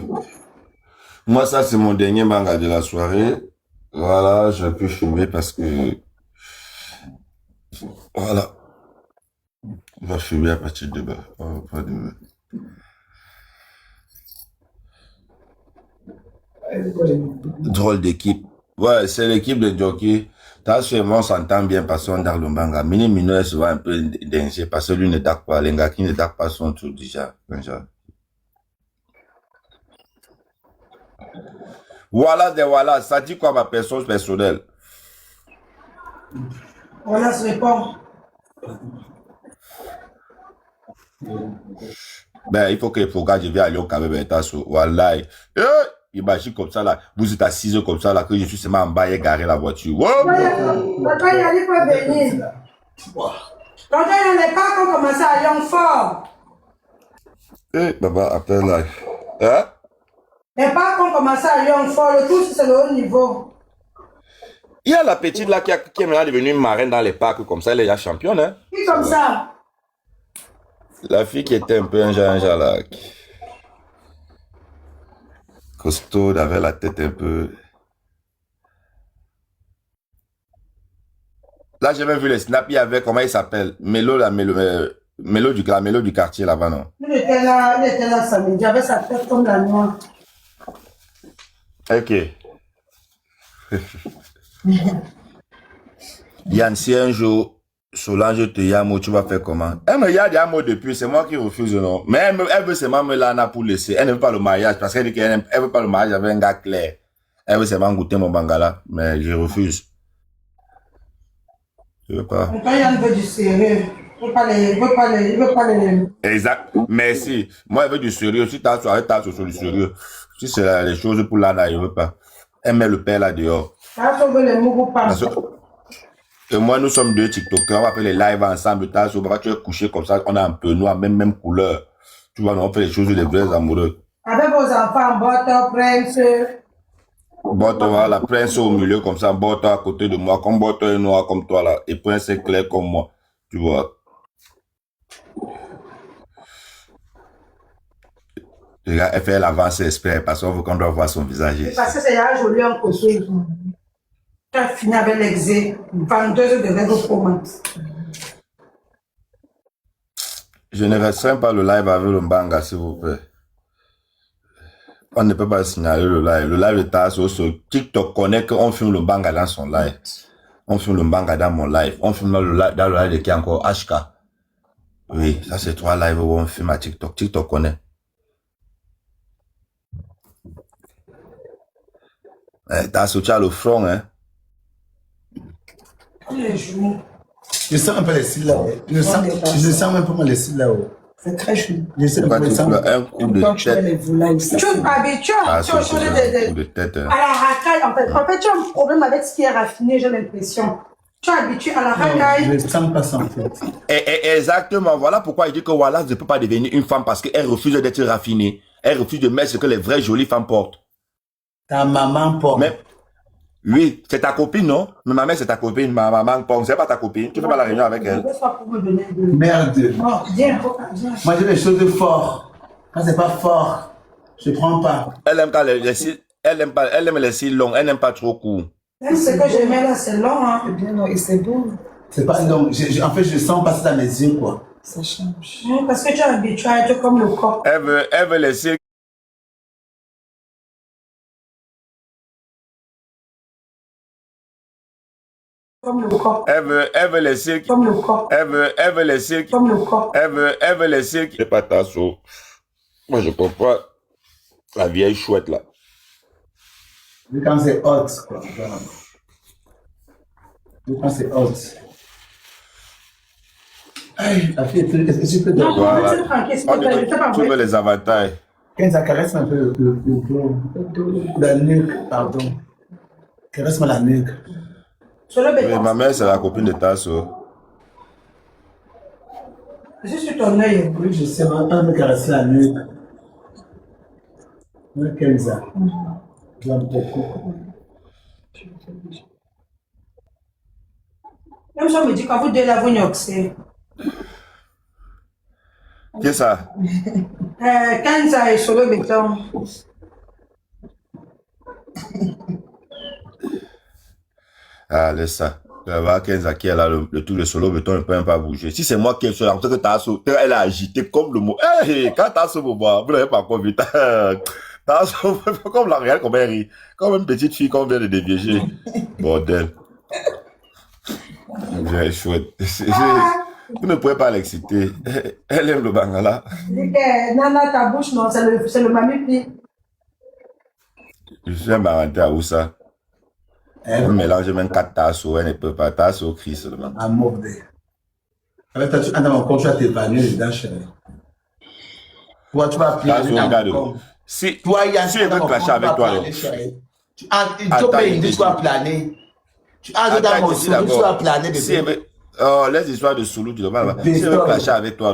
[SPEAKER 4] Moi, ça, c'est mon dernier manga de la soirée. Voilà, je peux filmer parce que... Voilà. On va filmer à partir de demain. Pas demain. Drôle d'équipe. Ouais, c'est l'équipe de jockey. T'as sûrement on s'entend bien parce qu'on dans le manga. Mini Mino est souvent un peu danger parce que lui ne tape pas. Les gars qui ne tapent pas son truc déjà. Voilà, ça dit quoi ma personne personnelle?
[SPEAKER 2] Voilà, se répond.
[SPEAKER 4] Ben, il faut que je vienne à Lyon quand même. Voilà. Imagine comme ça là. Vous êtes assis comme ça là, que je suis seulement en bas et garé la voiture.
[SPEAKER 2] Papa, il allait pas venir. Quand il n'y a pas qu'on commence à Lyon fort.
[SPEAKER 4] Papa, appelle là. Hein?
[SPEAKER 2] Les pas qu'on commence à Lyon fort, le tout c'est le haut niveau.
[SPEAKER 4] Il y a la petite là qui est maintenant devenue une marraine dans les parcs comme ça, elle est déjà championne. Hein?
[SPEAKER 2] Qui comme ça?
[SPEAKER 4] La fille qui était un peu un genre là. Costaud, avait la tête un peu. Là, j'ai même vu les snaps, il y avait, comment il s'appelle? Mélo du quartier là-bas, non?
[SPEAKER 2] Il était là samedi, j'avais sa tête comme la noix.
[SPEAKER 4] Ok. Yann, si un jour, Solange te yamo, tu vas faire comment? Elle me y a mot depuis, c'est moi qui refuse, non? Mais elle veut seulement me l'ana pour laisser. Elle ne veut pas le mariage, parce qu'elle dit qu'elle ne veut pas le mariage avec un gars clair. Elle veut seulement goûter mon bangala, mais je refuse. Je veux pas.
[SPEAKER 2] Quand Yann veut du sérieux, il veut pas les...
[SPEAKER 4] Exact. Merci. Moi, elle veut du sérieux. Si t'as sur du sérieux. Si c'est les choses pour l'ana, je veux pas. Elle met le père là dehors. Et moi, nous sommes deux TikTokers. On va faire les lives ensemble. Tu es couché comme ça. On a un peu noir, même couleur. Tu vois, on fait les choses les vrais amoureux.
[SPEAKER 2] Avec vos enfants, Boto, Prince.
[SPEAKER 4] Boto, voilà, Prince au milieu comme ça. Boto à côté de moi. Comme Boto est noir comme toi là. Et Prince est clair comme moi. Tu vois. Regarde, elle fait l'avance exprès parce qu'on veut qu'on doit voir son visage.
[SPEAKER 2] Parce que c'est un joli en côté. Tu as fini avec l'exé. Vendeuse de rêves commentes.
[SPEAKER 4] Je ne restreins pas le live avec le Mbanga, s'il vous plaît. On ne peut pas signaler le live. Le live est sur TikTok connaît qu'on filme le Mbanga dans son live. On filme le Mbanga dans mon live. On filme dans le live de qui encore HK. Oui, ça c'est 3 lives où on filme à TikTok. TikTok connaît. T'as sauté le front, hein?
[SPEAKER 2] Les joues.
[SPEAKER 1] Je sens un peu les cils là-haut. Je sens un peu les cils là-haut.
[SPEAKER 3] C'est très chou.
[SPEAKER 1] Je sais pas
[SPEAKER 4] un coup de
[SPEAKER 3] Donc, je vais
[SPEAKER 4] tête.
[SPEAKER 3] les vouloir.
[SPEAKER 2] Tu es habitué.
[SPEAKER 4] Ah,
[SPEAKER 2] Tu as
[SPEAKER 4] c'est
[SPEAKER 2] changé
[SPEAKER 4] un coup de tête.
[SPEAKER 2] à la racaille. En fait, tu as un problème avec ce qui est raffiné, j'ai l'impression. Tu es habitué à la racaille.
[SPEAKER 1] Je ne sens pas ça en fait.
[SPEAKER 4] Exactement. Voilà pourquoi il dit que Wallace ne peut pas devenir une femme parce qu'elle refuse d'être raffinée. Elle refuse de mettre ce que les vraies jolies femmes portent.
[SPEAKER 1] Ta maman porte.
[SPEAKER 4] Mais, oui, c'est ta copine, non? Mais ma mère, c'est ta copine. Ma maman porte. C'est pas ta copine. Tu fais pas la réunion avec elle.
[SPEAKER 1] Merde.
[SPEAKER 2] Viens.
[SPEAKER 1] Moi, j'ai des choses fortes. Quand c'est pas fort, je prends pas.
[SPEAKER 4] Elle aime pas les cils. Elle aime les cils longs. Elle n'aime pas trop court.
[SPEAKER 2] Même ce que je mets là, c'est long. Hein.
[SPEAKER 3] C'est bien, non, et c'est beau.
[SPEAKER 1] C'est pas long. En fait, je sens passer dans mes yeux, quoi.
[SPEAKER 3] Ça change.
[SPEAKER 2] Parce que tu es habitué à être comme le coq.
[SPEAKER 4] Elle veut les cils.
[SPEAKER 2] Comme le coq.
[SPEAKER 4] Elle veut les cils.
[SPEAKER 2] Comme le coq.
[SPEAKER 4] Elle veut les cils.
[SPEAKER 2] Comme le coq.
[SPEAKER 4] Elle veut les cils. C'est pas ta sauce. Moi, je comprends la vieille chouette là.
[SPEAKER 1] Vu quand c'est hot, quoi. Vu quand c'est hot. Aïe, la fille, est-ce que tu peux
[SPEAKER 2] Non,
[SPEAKER 4] Voilà.
[SPEAKER 2] c'est tranquille, c'est pas vrai, c'est pas
[SPEAKER 4] Tu veux
[SPEAKER 2] vrai.
[SPEAKER 4] les avantages.
[SPEAKER 1] Quand ça caresse un peu le dos, la nuque, pardon. Caresse-moi la nuque.
[SPEAKER 2] Sur le
[SPEAKER 4] Oui,
[SPEAKER 2] béton.
[SPEAKER 4] ma mère, c'est la copine de ta soeur.
[SPEAKER 2] Je suis sur ton œil.
[SPEAKER 1] Oui, je sais, on me caresser la nuque. Oui, Kenza. J'aime beaucoup.
[SPEAKER 2] Même si on me dit quand vous deux là, vous nyoxez.
[SPEAKER 4] Qu'est-ce ça?
[SPEAKER 2] Kenza et Solo Béton.
[SPEAKER 4] Ah, laisse ça. Tu vas voir Kenza qui est là, le truc de solo béton ne peut même pas bouger. Si c'est moi qui ai sur la que Tasso, elle a agité comme le mot. Hey, quand Tasso vous voit, vous n'avez pas encore vu. Tasso, comme la réelle, comme elle rit. Comme une petite fille qu'on vient de déviéger. Bordel. J'ai chouette. Vous ne pouvez pas l'exciter. Elle aime le bangala.
[SPEAKER 2] Nana, ta bouche, non, c'est le mamipi.
[SPEAKER 4] Je suis un baranté à Oussa. On mélange même 4 tasses, elle ne peut pas. Tasse au cri seulement.
[SPEAKER 1] À morder. Avec ta tu as encore, tu vas t'évanouir dedans, chérie. Toi, tu vas
[SPEAKER 4] Tasse
[SPEAKER 1] appeler.
[SPEAKER 4] au gars de. Si elle veut clasher avec toi,
[SPEAKER 1] tu vas planer. Tu as dans mon sourire, tu vas planer, bébé.
[SPEAKER 4] Oh, les histoires de Soulou, tu dois pas. Si elle veut clasher avec toi,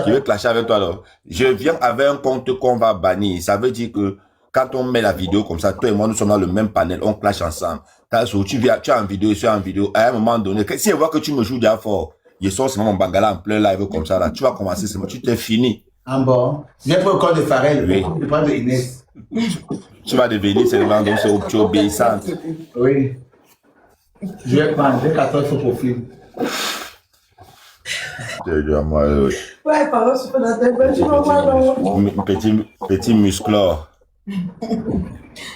[SPEAKER 4] tu veux clasher avec toi, je viens avec un compte qu'on va bannir. Ça veut dire que quand on met la vidéo comme ça, toi et moi, nous sommes dans le même panel, on clash ensemble. Tu as une vidéo, je suis en vidéo, à un moment donné, si elle voit que tu me joues déjà fort, je sors seulement mon bangala en plein live comme ça, là, tu vas commencer, tu t'es fini.
[SPEAKER 1] En bon. Viens pour le corps de Pharrell,
[SPEAKER 4] oui.
[SPEAKER 1] Je parle de Inès.
[SPEAKER 4] Tu vas devenir seulement donc c'est obéissante.
[SPEAKER 1] Oui. Je vais prendre 14 fois pour film.
[SPEAKER 2] Ouais, par contre, c'est pas
[SPEAKER 4] petit musclore.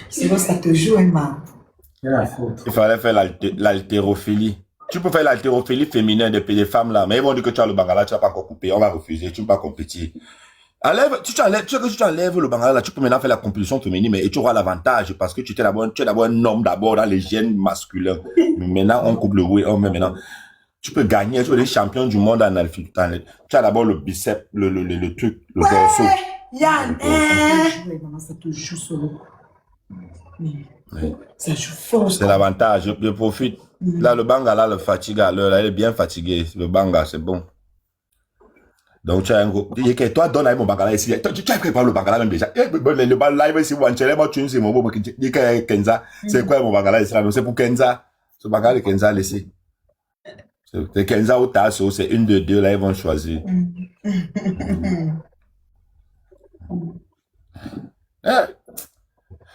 [SPEAKER 3] Sinon, ça te joue, Emma.
[SPEAKER 4] Il fallait faire l'haltérophilie. Tu peux faire l'haltérophilie féminine des femmes là, mais ils vont dire que tu as le bangala, tu vas pas encore couper, on va refuser, tu ne peux pas compétir. Tu enlèves le bangala là, tu peux maintenant faire la compétition féminine, mais tu auras l'avantage parce que tu es d'abord un homme d'abord dans les gènes masculins. Mais maintenant, on coupe le oui, on met maintenant. Tu peux gagner, tu es les champions du monde en alpha. Tu as d'abord le biceps, le truc, le dorsal.
[SPEAKER 3] Yann, ça te joue solo.
[SPEAKER 4] Oui.
[SPEAKER 3] Ça joue fort.
[SPEAKER 4] C'est l'avantage, je profite. Là, le bangala, le fatigue à l'heure, là, il est bien fatigué. Le banga, c'est bon. Donc, tu as un gros. Toi, donne mon bangala ici. Tu as préparé le bangala même déjà. Le bangala live ici, c'est mon beau. Kenza. C'est quoi mon bangala ici? C'est pour Kenza. Ce bangala de Kenza, laissez. C'est Kenza ou Tasso, c'est une de deux, là, ils vont choisir.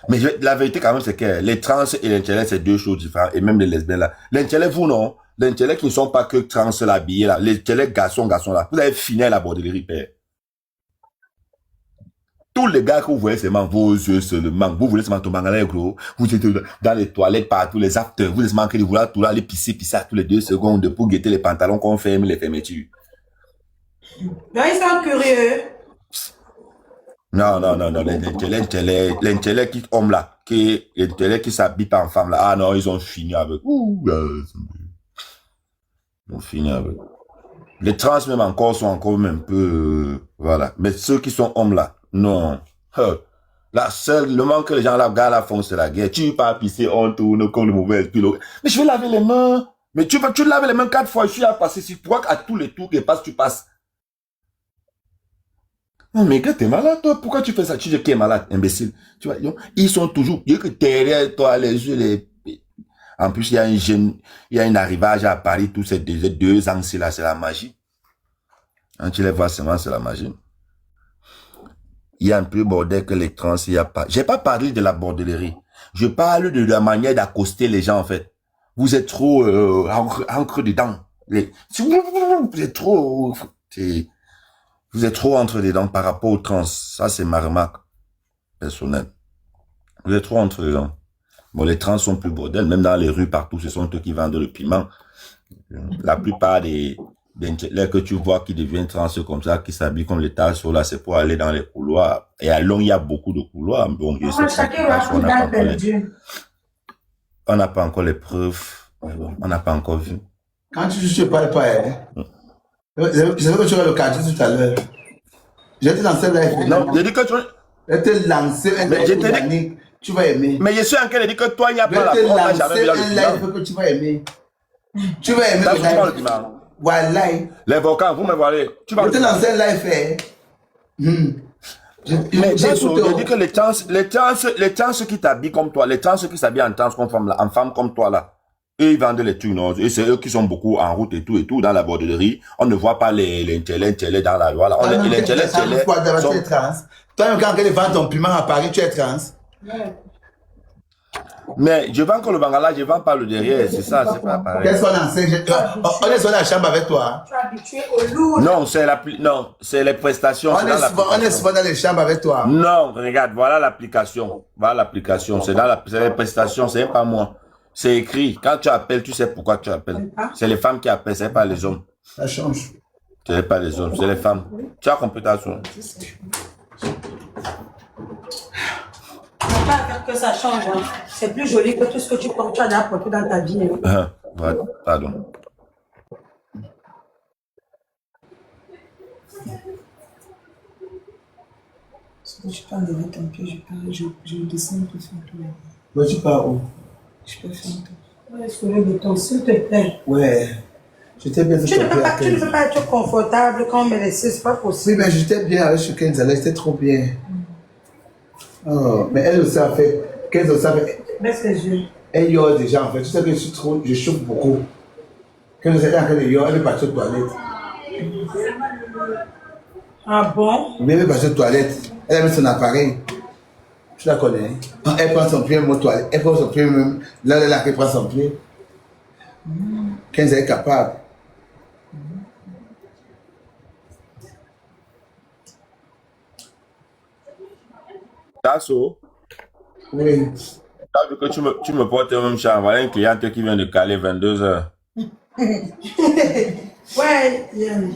[SPEAKER 4] Mais la vérité, quand même, c'est que les trans et l'intellect, c'est deux choses différentes. Et même les lesbiennes, là. L'intellect, vous, non. L'intellect qui ne sont pas que trans, habillés, là. L'intellect, garçon, là. Vous avez fini à la bordellerie, père. Tous les gars que vous voyez, c'est vos yeux seulement. Vous voulez seulement tomber en l'air, gros. Vous êtes dans les toilettes partout, les afters. Vous manquez de vouloir tout là, aller pisser à tous les 2 secondes pour guetter les pantalons qu'on ferme les fermetures.
[SPEAKER 2] Non, ils sont curieux.
[SPEAKER 4] Non, l'intellect qui homme là, l'intellect qui s'habille pas en femme là. Ah non, ils ont fini avec. Ils ont fini avec. Les trans même encore sont encore même un peu, voilà. Mais ceux qui sont hommes là, non. La seule, le manque que les gens là, gars là font, c'est la guerre. Tu vas pas pisser, on tourne comme le mauvais esprit. Mais je vais laver les mains. Mais tu laves les mains 4 fois, je suis à passer. Si tu vois qu'à tous les tours qui passent, tu passes. Non, mais gars, t'es malade, toi. Pourquoi tu fais ça? Tu dis qui est malade, imbécile. Tu vois, ils sont toujours, il y a que derrière toi, les yeux, en plus, il y a un jeune, il y a un arrivage à Paris, tous ces 2 ans, c'est là, c'est la magie. Quand tu les vois seulement, c'est la magie. Il y a un peu bordel que les trans, il y a pas. J'ai pas parlé de la bordellerie. Je parle de la manière d'accoster les gens, en fait. Vous êtes trop, encre dedans. Vous êtes trop, vous êtes trop entre les dents par rapport aux trans. Ça, c'est ma remarque personnelle. Vous êtes trop entre les dents. Bon, les trans sont plus bordel. Même dans les rues, partout, ce sont eux qui vendent le piment. La plupart des que tu vois qui deviennent trans comme ça, qui s'habillent comme les tassos, là, c'est pour aller dans les couloirs. Et à Lyon, il y a beaucoup de couloirs. Bon, on n'a pas encore les preuves. On n'a pas encore vu.
[SPEAKER 1] Quand tu parles pas, je sais que tu as le cadre tout à l'heure. Je t'ai lancé live.
[SPEAKER 4] Non, j'ai dit que tu...
[SPEAKER 1] Je t'ai lancé un live. Tu vas aimer.
[SPEAKER 4] Mais je suis en train de dire que toi, il n'y a pas la
[SPEAKER 1] preuve. Je t'ai lancé un live que tu vas aimer. Tu vas aimer le live. Voilà.
[SPEAKER 4] Les volcans, vous me voyez.
[SPEAKER 1] Je t'ai lancé un live.
[SPEAKER 4] Mais j'ai dit que les trans qui t'habillent comme toi, les trans qui s'habillent en trans comme femme, en femme comme toi là, Eux, ils vendent les trucs, non? Et c'est eux qui sont beaucoup en route et tout, dans la borderie. On ne voit pas les télé dans la loi.
[SPEAKER 1] Ah non,
[SPEAKER 4] Les
[SPEAKER 1] tu es trans. Toi-même, quand tu vends ton piment à Paris, tu es trans.
[SPEAKER 4] Mais je vends que le bangala, je vends pas le derrière, c'est ça, c'est pas pareil.
[SPEAKER 1] Qu'est-ce qu'on enseigne? On est sur la chambre avec toi.
[SPEAKER 2] Tu es habitué au lourd.
[SPEAKER 4] Non, c'est les prestations.
[SPEAKER 1] On est souvent dans les chambres avec toi.
[SPEAKER 4] Non, regarde, voilà l'application. Voilà l'application. C'est les prestations, c'est pas moi. C'est écrit. Quand tu appelles, tu sais pourquoi tu appelles. C'est les femmes qui appellent, c'est pas les hommes.
[SPEAKER 1] Ça change.
[SPEAKER 4] C'est pas les hommes, c'est les femmes. Tu as compris ta chose.
[SPEAKER 2] Pas à faire que ça change. Hein. C'est plus joli que tout ce que tu portes, tu as déjà porté dans ta vie. Hein.
[SPEAKER 4] Voilà, pardon.
[SPEAKER 3] Si je parle de ton pied, je descends pour faire tout.
[SPEAKER 1] Toi, tu pars où?
[SPEAKER 3] Je peux faire tout.
[SPEAKER 2] Ouais, sur le béton, s'il te plaît.
[SPEAKER 1] Ouais. J'étais bien
[SPEAKER 2] Tu ne peux pas être confortable quand on me laisse, c'est pas
[SPEAKER 1] Oui,
[SPEAKER 2] possible.
[SPEAKER 1] mais j'étais bien avec Kenza, c'était trop bien. Oh, mais elle aussi a fait. Kenza aussi a fait.
[SPEAKER 2] Baisse les yeux.
[SPEAKER 1] Elle yore déjà en fait. Tu sais que je chauffe beaucoup. Kenza était en train de yore, elle est partie aux toilettes.
[SPEAKER 2] Ah bon?
[SPEAKER 1] Mais elle est partie aux toilettes. Elle a mis son appareil. Tu la connais. Hein? Elle prend son pied même aux toilettes. Elle prend son pied même. Là, elle prend son pied. Kenza est capable.
[SPEAKER 4] Tasso,
[SPEAKER 1] Oui.
[SPEAKER 4] t'as vu que tu me portes même chat. Voilà une cliente qui vient de caler 22h.
[SPEAKER 2] Ouais, Yann.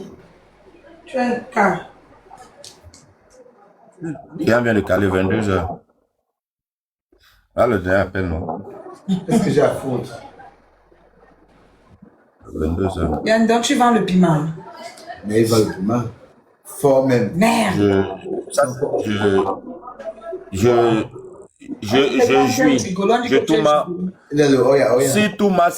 [SPEAKER 2] Tu as un cas.
[SPEAKER 4] Client vient de caler 22h. Ah, le dernier appel, non?
[SPEAKER 1] Qu'est-ce que j'ai à foutre?
[SPEAKER 4] 22h.
[SPEAKER 3] Yann, donc tu vends le piment.
[SPEAKER 1] Mais il va le piment. Fort même.
[SPEAKER 3] Merde.
[SPEAKER 4] Je jouis. Je touma.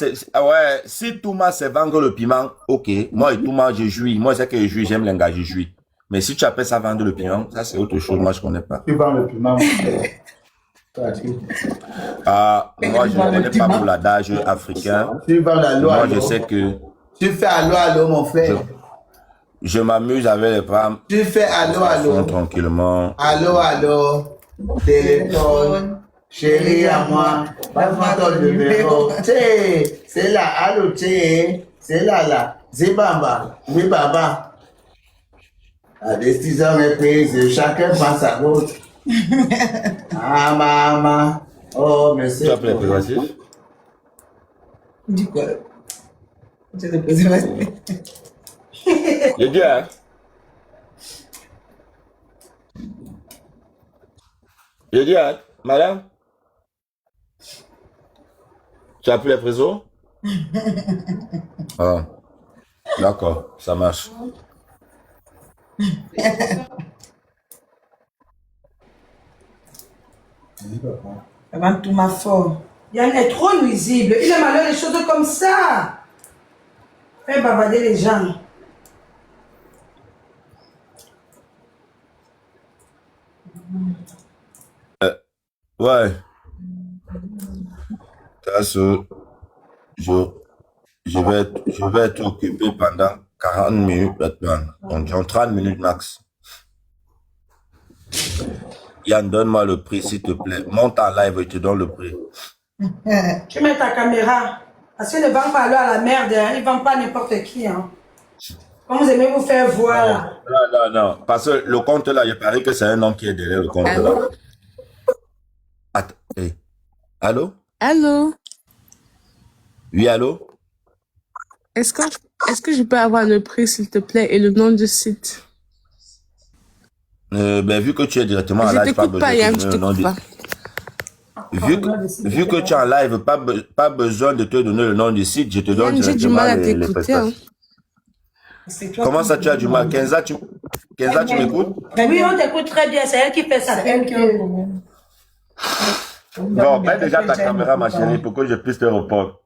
[SPEAKER 4] Si Touma c'est vendre le piment, ok. Moi et Touma, je jouis. Moi, c'est que je jouis, j'aime les gars, je jouis. Mais si tu appelles ça vendre le piment, ça c'est autre chose, moi je connais pas.
[SPEAKER 1] Tu vends le piment.
[SPEAKER 4] Ah, moi je ne connais pas pour l'adage africain.
[SPEAKER 1] Tu vends la loi.
[SPEAKER 4] Moi je sais que
[SPEAKER 1] Tu fais allô, mon frère.
[SPEAKER 4] je m'amuse avec les femmes.
[SPEAKER 1] Tu fais allô.
[SPEAKER 4] Tranquillement.
[SPEAKER 1] Allô. Téléphone. Chérie à moi. Passe-moi ton numéro. C'est là. Allô, c'est là. Zibamba. Oui, baba. La décision est prise. Chacun prend sa route. Ah, maman. Oh, monsieur.
[SPEAKER 4] Tu as pris les préservatifs?
[SPEAKER 3] Dis quoi? Tu as des préservatifs.
[SPEAKER 4] J'ai dit, hein? J'ai dit, hein? Madame? Tu as pris les présos? Ah, d'accord, ça marche.
[SPEAKER 3] Avant tout ma fort.
[SPEAKER 2] Yann est trop nuisible. Il aime aller les choses comme ça. Fais bavader les gens.
[SPEAKER 4] Ouais. Tasso, je vais être occupé pendant 40 minutes maintenant. Donc, en 30 minutes max. Yann, donne-moi le prix, s'il te plaît. Monte en live et je te donne le prix.
[SPEAKER 2] Tu mets ta caméra. Parce qu'ils ne vendent pas l'eau à la merde. Hein. Ils ne vendent pas n'importe qui. Hein. Comme vous aimez vous faire voir. Là.
[SPEAKER 4] Non. Parce que le compte là, il paraît que c'est un homme qui est derrière le compte là. Attends, hey. Allô?
[SPEAKER 5] Allô?
[SPEAKER 4] Oui, allô?
[SPEAKER 5] Est-ce que je peux avoir le prix, s'il te plaît, et le nom du site?
[SPEAKER 4] Ben, vu que tu es directement en
[SPEAKER 5] Je
[SPEAKER 4] live,
[SPEAKER 5] t'écoute pas, Yann, je t'écoute pas.
[SPEAKER 4] Vu que tu es en live, pas besoin de te donner le nom du site, je te donne
[SPEAKER 5] Yann, j'ai du
[SPEAKER 4] directement
[SPEAKER 5] mal à
[SPEAKER 4] les
[SPEAKER 5] t'écouter.
[SPEAKER 4] prestations.
[SPEAKER 5] Hein.
[SPEAKER 4] Comment ça, tu as du mal? Kenza, tu m'écoutes?
[SPEAKER 2] Oui, on t'écoute très bien. C'est elle qui fait ça.
[SPEAKER 3] C'est elle qui a un problème.
[SPEAKER 4] Bon, mets déjà ta caméra, ma chérie, pour que je puisse te répondre.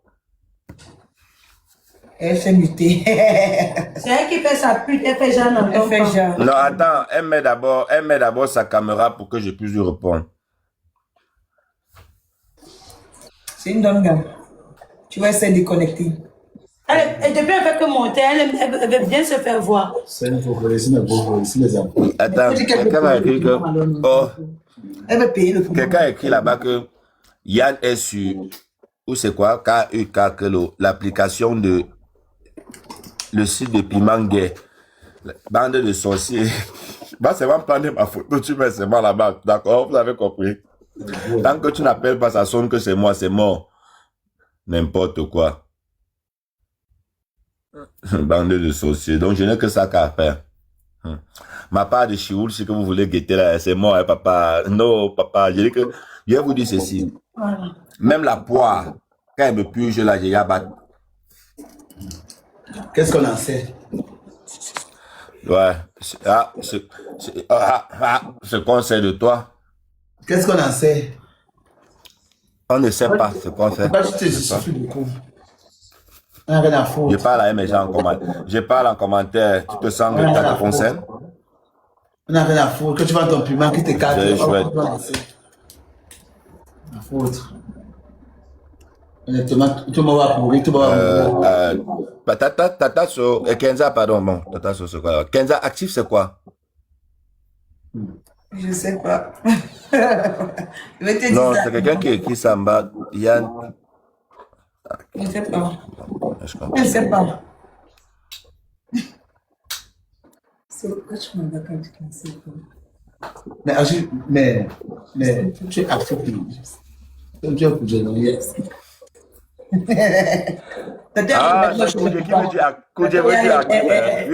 [SPEAKER 3] Elle fait muter.
[SPEAKER 2] C'est elle qui fait sa pute. Elle fait genre non.
[SPEAKER 3] Elle fait genre.
[SPEAKER 4] Non, attends, elle met d'abord sa caméra pour que je puisse lui répondre.
[SPEAKER 3] C'est une bonne gamme. Tu vas essayer de connecter.
[SPEAKER 2] Et depuis elle fait que monter, elle veut bien se faire voir.
[SPEAKER 1] C'est une fois ici, mais bon, ici les enfants.
[SPEAKER 4] Attends, quelqu'un a écrit que... Oh,
[SPEAKER 3] Elle veut payer le prix.
[SPEAKER 4] quelqu'un a écrit là-bas que Yann est sur... Ou c'est quoi? KUK, que l'application de... Le site de Piment Gay. Bande de sorciers. Bah, c'est vraiment prendre ma photo, tu mets seulement là-bas. D'accord, vous avez compris. Tant que tu n'appelles pas, ça sonne que c'est moi, c'est mort. N'importe quoi. Bande de sorciers. Donc, je n'ai que ça qu'à faire. Ma part de chioul, c'est que vous voulez guetter là, c'est mort, hein, papa. Non, papa, je dis que, je vais vous dire ceci.
[SPEAKER 2] Voilà.
[SPEAKER 4] Même la poire, quand elle me purge là, j'ai abattu.
[SPEAKER 1] Qu'est-ce qu'on en sait?
[SPEAKER 4] Ouais. Ce qu'on sait de toi,
[SPEAKER 1] Qu'est-ce qu'on en sait?
[SPEAKER 4] on ne sait pas ce qu'on fait.
[SPEAKER 1] Pourquoi tu te justifies beaucoup? On n'a rien à
[SPEAKER 4] Je
[SPEAKER 1] foutre.
[SPEAKER 4] parle à mes gens en commentaire. Je parle en commentaire. Tu te sens que ça te concerne?
[SPEAKER 1] On n'a rien à foutre. Que tu vends ton piment qui te cadre.
[SPEAKER 4] C'est chouette.
[SPEAKER 1] À foutre. Honnêtement, tout le monde va pourrir, tout le monde va mourir.
[SPEAKER 4] Tata So, Kenza, pardon, bon, Tata So, c'est quoi? Kenza, actif, c'est quoi?
[SPEAKER 3] Je sais pas. Je vais te dire
[SPEAKER 4] Non,
[SPEAKER 3] ça.
[SPEAKER 4] c'est quelqu'un qui écrit ça en bas. Yann.
[SPEAKER 3] Je ne sais pas.
[SPEAKER 4] Je comprends.
[SPEAKER 3] Je ne sais pas. C'est pourquoi tu m'as quand tu ne sais pas.
[SPEAKER 1] Mais, tu es accepté. Tu es pour générer.
[SPEAKER 4] Ah, c'est Koudje qui veut dire Koudje veut dire
[SPEAKER 3] Elle est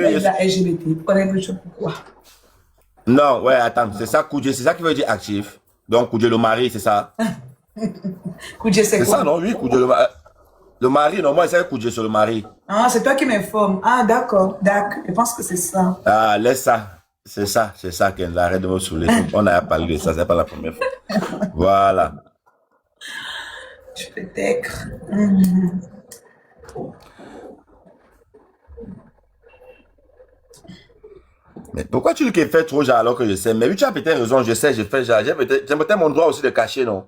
[SPEAKER 3] LGBT. Pourquoi elle veut dire pourquoi?
[SPEAKER 4] Non, ouais, attends, c'est ça Koudje, c'est ça qui veut dire actif. Donc Koudje le mari, c'est ça.
[SPEAKER 3] Koudje, c'est
[SPEAKER 4] C'est
[SPEAKER 3] quoi?
[SPEAKER 4] ça, non? Oui, Koudje le mari. Le mari, non, moi, c'est Koudje sur le mari.
[SPEAKER 3] Ah, c'est toi qui m'informe. Ah, d'accord. D'accord. Je pense que c'est ça.
[SPEAKER 4] Ah, laisse ça. C'est ça, Kenza, arrête de me saouler. On a parlé de ça, c'est pas la première fois. Voilà.
[SPEAKER 3] Peut-être.
[SPEAKER 4] Mais pourquoi tu dis qu'il fait trop genre alors que je sais? Mais oui, tu as peut-être raison, je sais, je fais genre. J'ai peut-être mon droit aussi de cacher, non?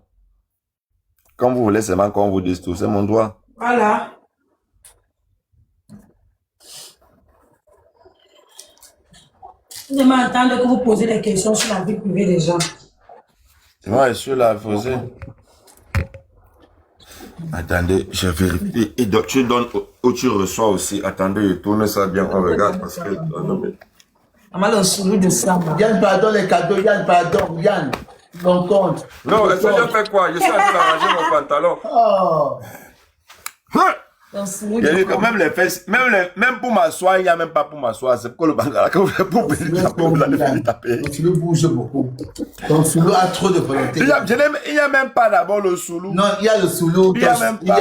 [SPEAKER 4] Comme vous voulez seulement qu'on vous dise tout, c'est mon droit.
[SPEAKER 2] Voilà. Je m'entends que vous posez des questions sur la vie privée des gens.
[SPEAKER 4] Ouais, sur la fausée. Attendez, je vérifie. Et donc, tu donnes où tu reçois aussi. Attendez, je tourne ça bien, on regarde parce que. Oh, non, mais...
[SPEAKER 3] Maman, le sourire de ça.
[SPEAKER 1] Yann, pardon les cadeaux. Yann, pardon. Yann, mon compte.
[SPEAKER 4] Non, est-ce que j'ai fait quoi? Je suis en train d'arranger mon pantalon.
[SPEAKER 1] Oh.
[SPEAKER 4] Hein?
[SPEAKER 3] Ton sourire
[SPEAKER 4] Il y a
[SPEAKER 3] de
[SPEAKER 4] dit que même les fesses, même pour m'asseoir, il n'y a même pas pour m'asseoir. C'est pour le bangala que vous faites pour venir taper.
[SPEAKER 1] Ton soulou bouge beaucoup. Ton soulou a trop de volonté.
[SPEAKER 4] Il n'y a même pas d'abord le soulou.
[SPEAKER 1] Non, il y a le soulou.
[SPEAKER 4] Il y a même pas.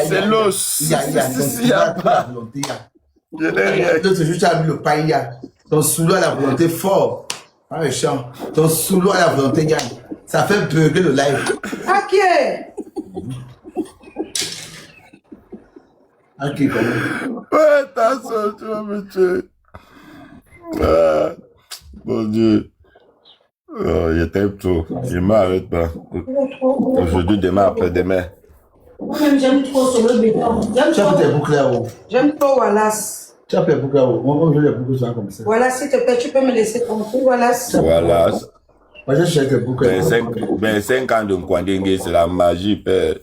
[SPEAKER 4] C'est l'os.
[SPEAKER 1] Il y a.
[SPEAKER 4] Il y a pas. Je n'ai rien.
[SPEAKER 1] L'autre jour, tu as vu le pain, il y a. Ton soulou a la volonté fort. Pas méchant. Ton soulou a la volonté, Yann. Ça fait bugger le live.
[SPEAKER 3] Ok.
[SPEAKER 1] Ok, quand même.
[SPEAKER 4] Ouais, t'as ça, tu vas me tuer. Ah, mon Dieu. Oh, il était trop. Je m'arrête pas. Aujourd'hui, demain, après-demain.
[SPEAKER 2] Moi-même, j'aime trop sur le béton. J'aime
[SPEAKER 1] Tu as
[SPEAKER 2] trop.
[SPEAKER 1] fait tes boucles là-haut.
[SPEAKER 2] J'aime trop Wallace.
[SPEAKER 1] Tu as fait tes boucles là-haut. Moi, je veux les boucles soient comme ça.
[SPEAKER 2] Voilà, s'il te plaît, tu peux me laisser tranquille, Wallace.
[SPEAKER 4] Voilà.
[SPEAKER 1] Moi, j'ai cherché tes boucles.
[SPEAKER 4] 25 ans de Nkwandengue, c'est la magie, père.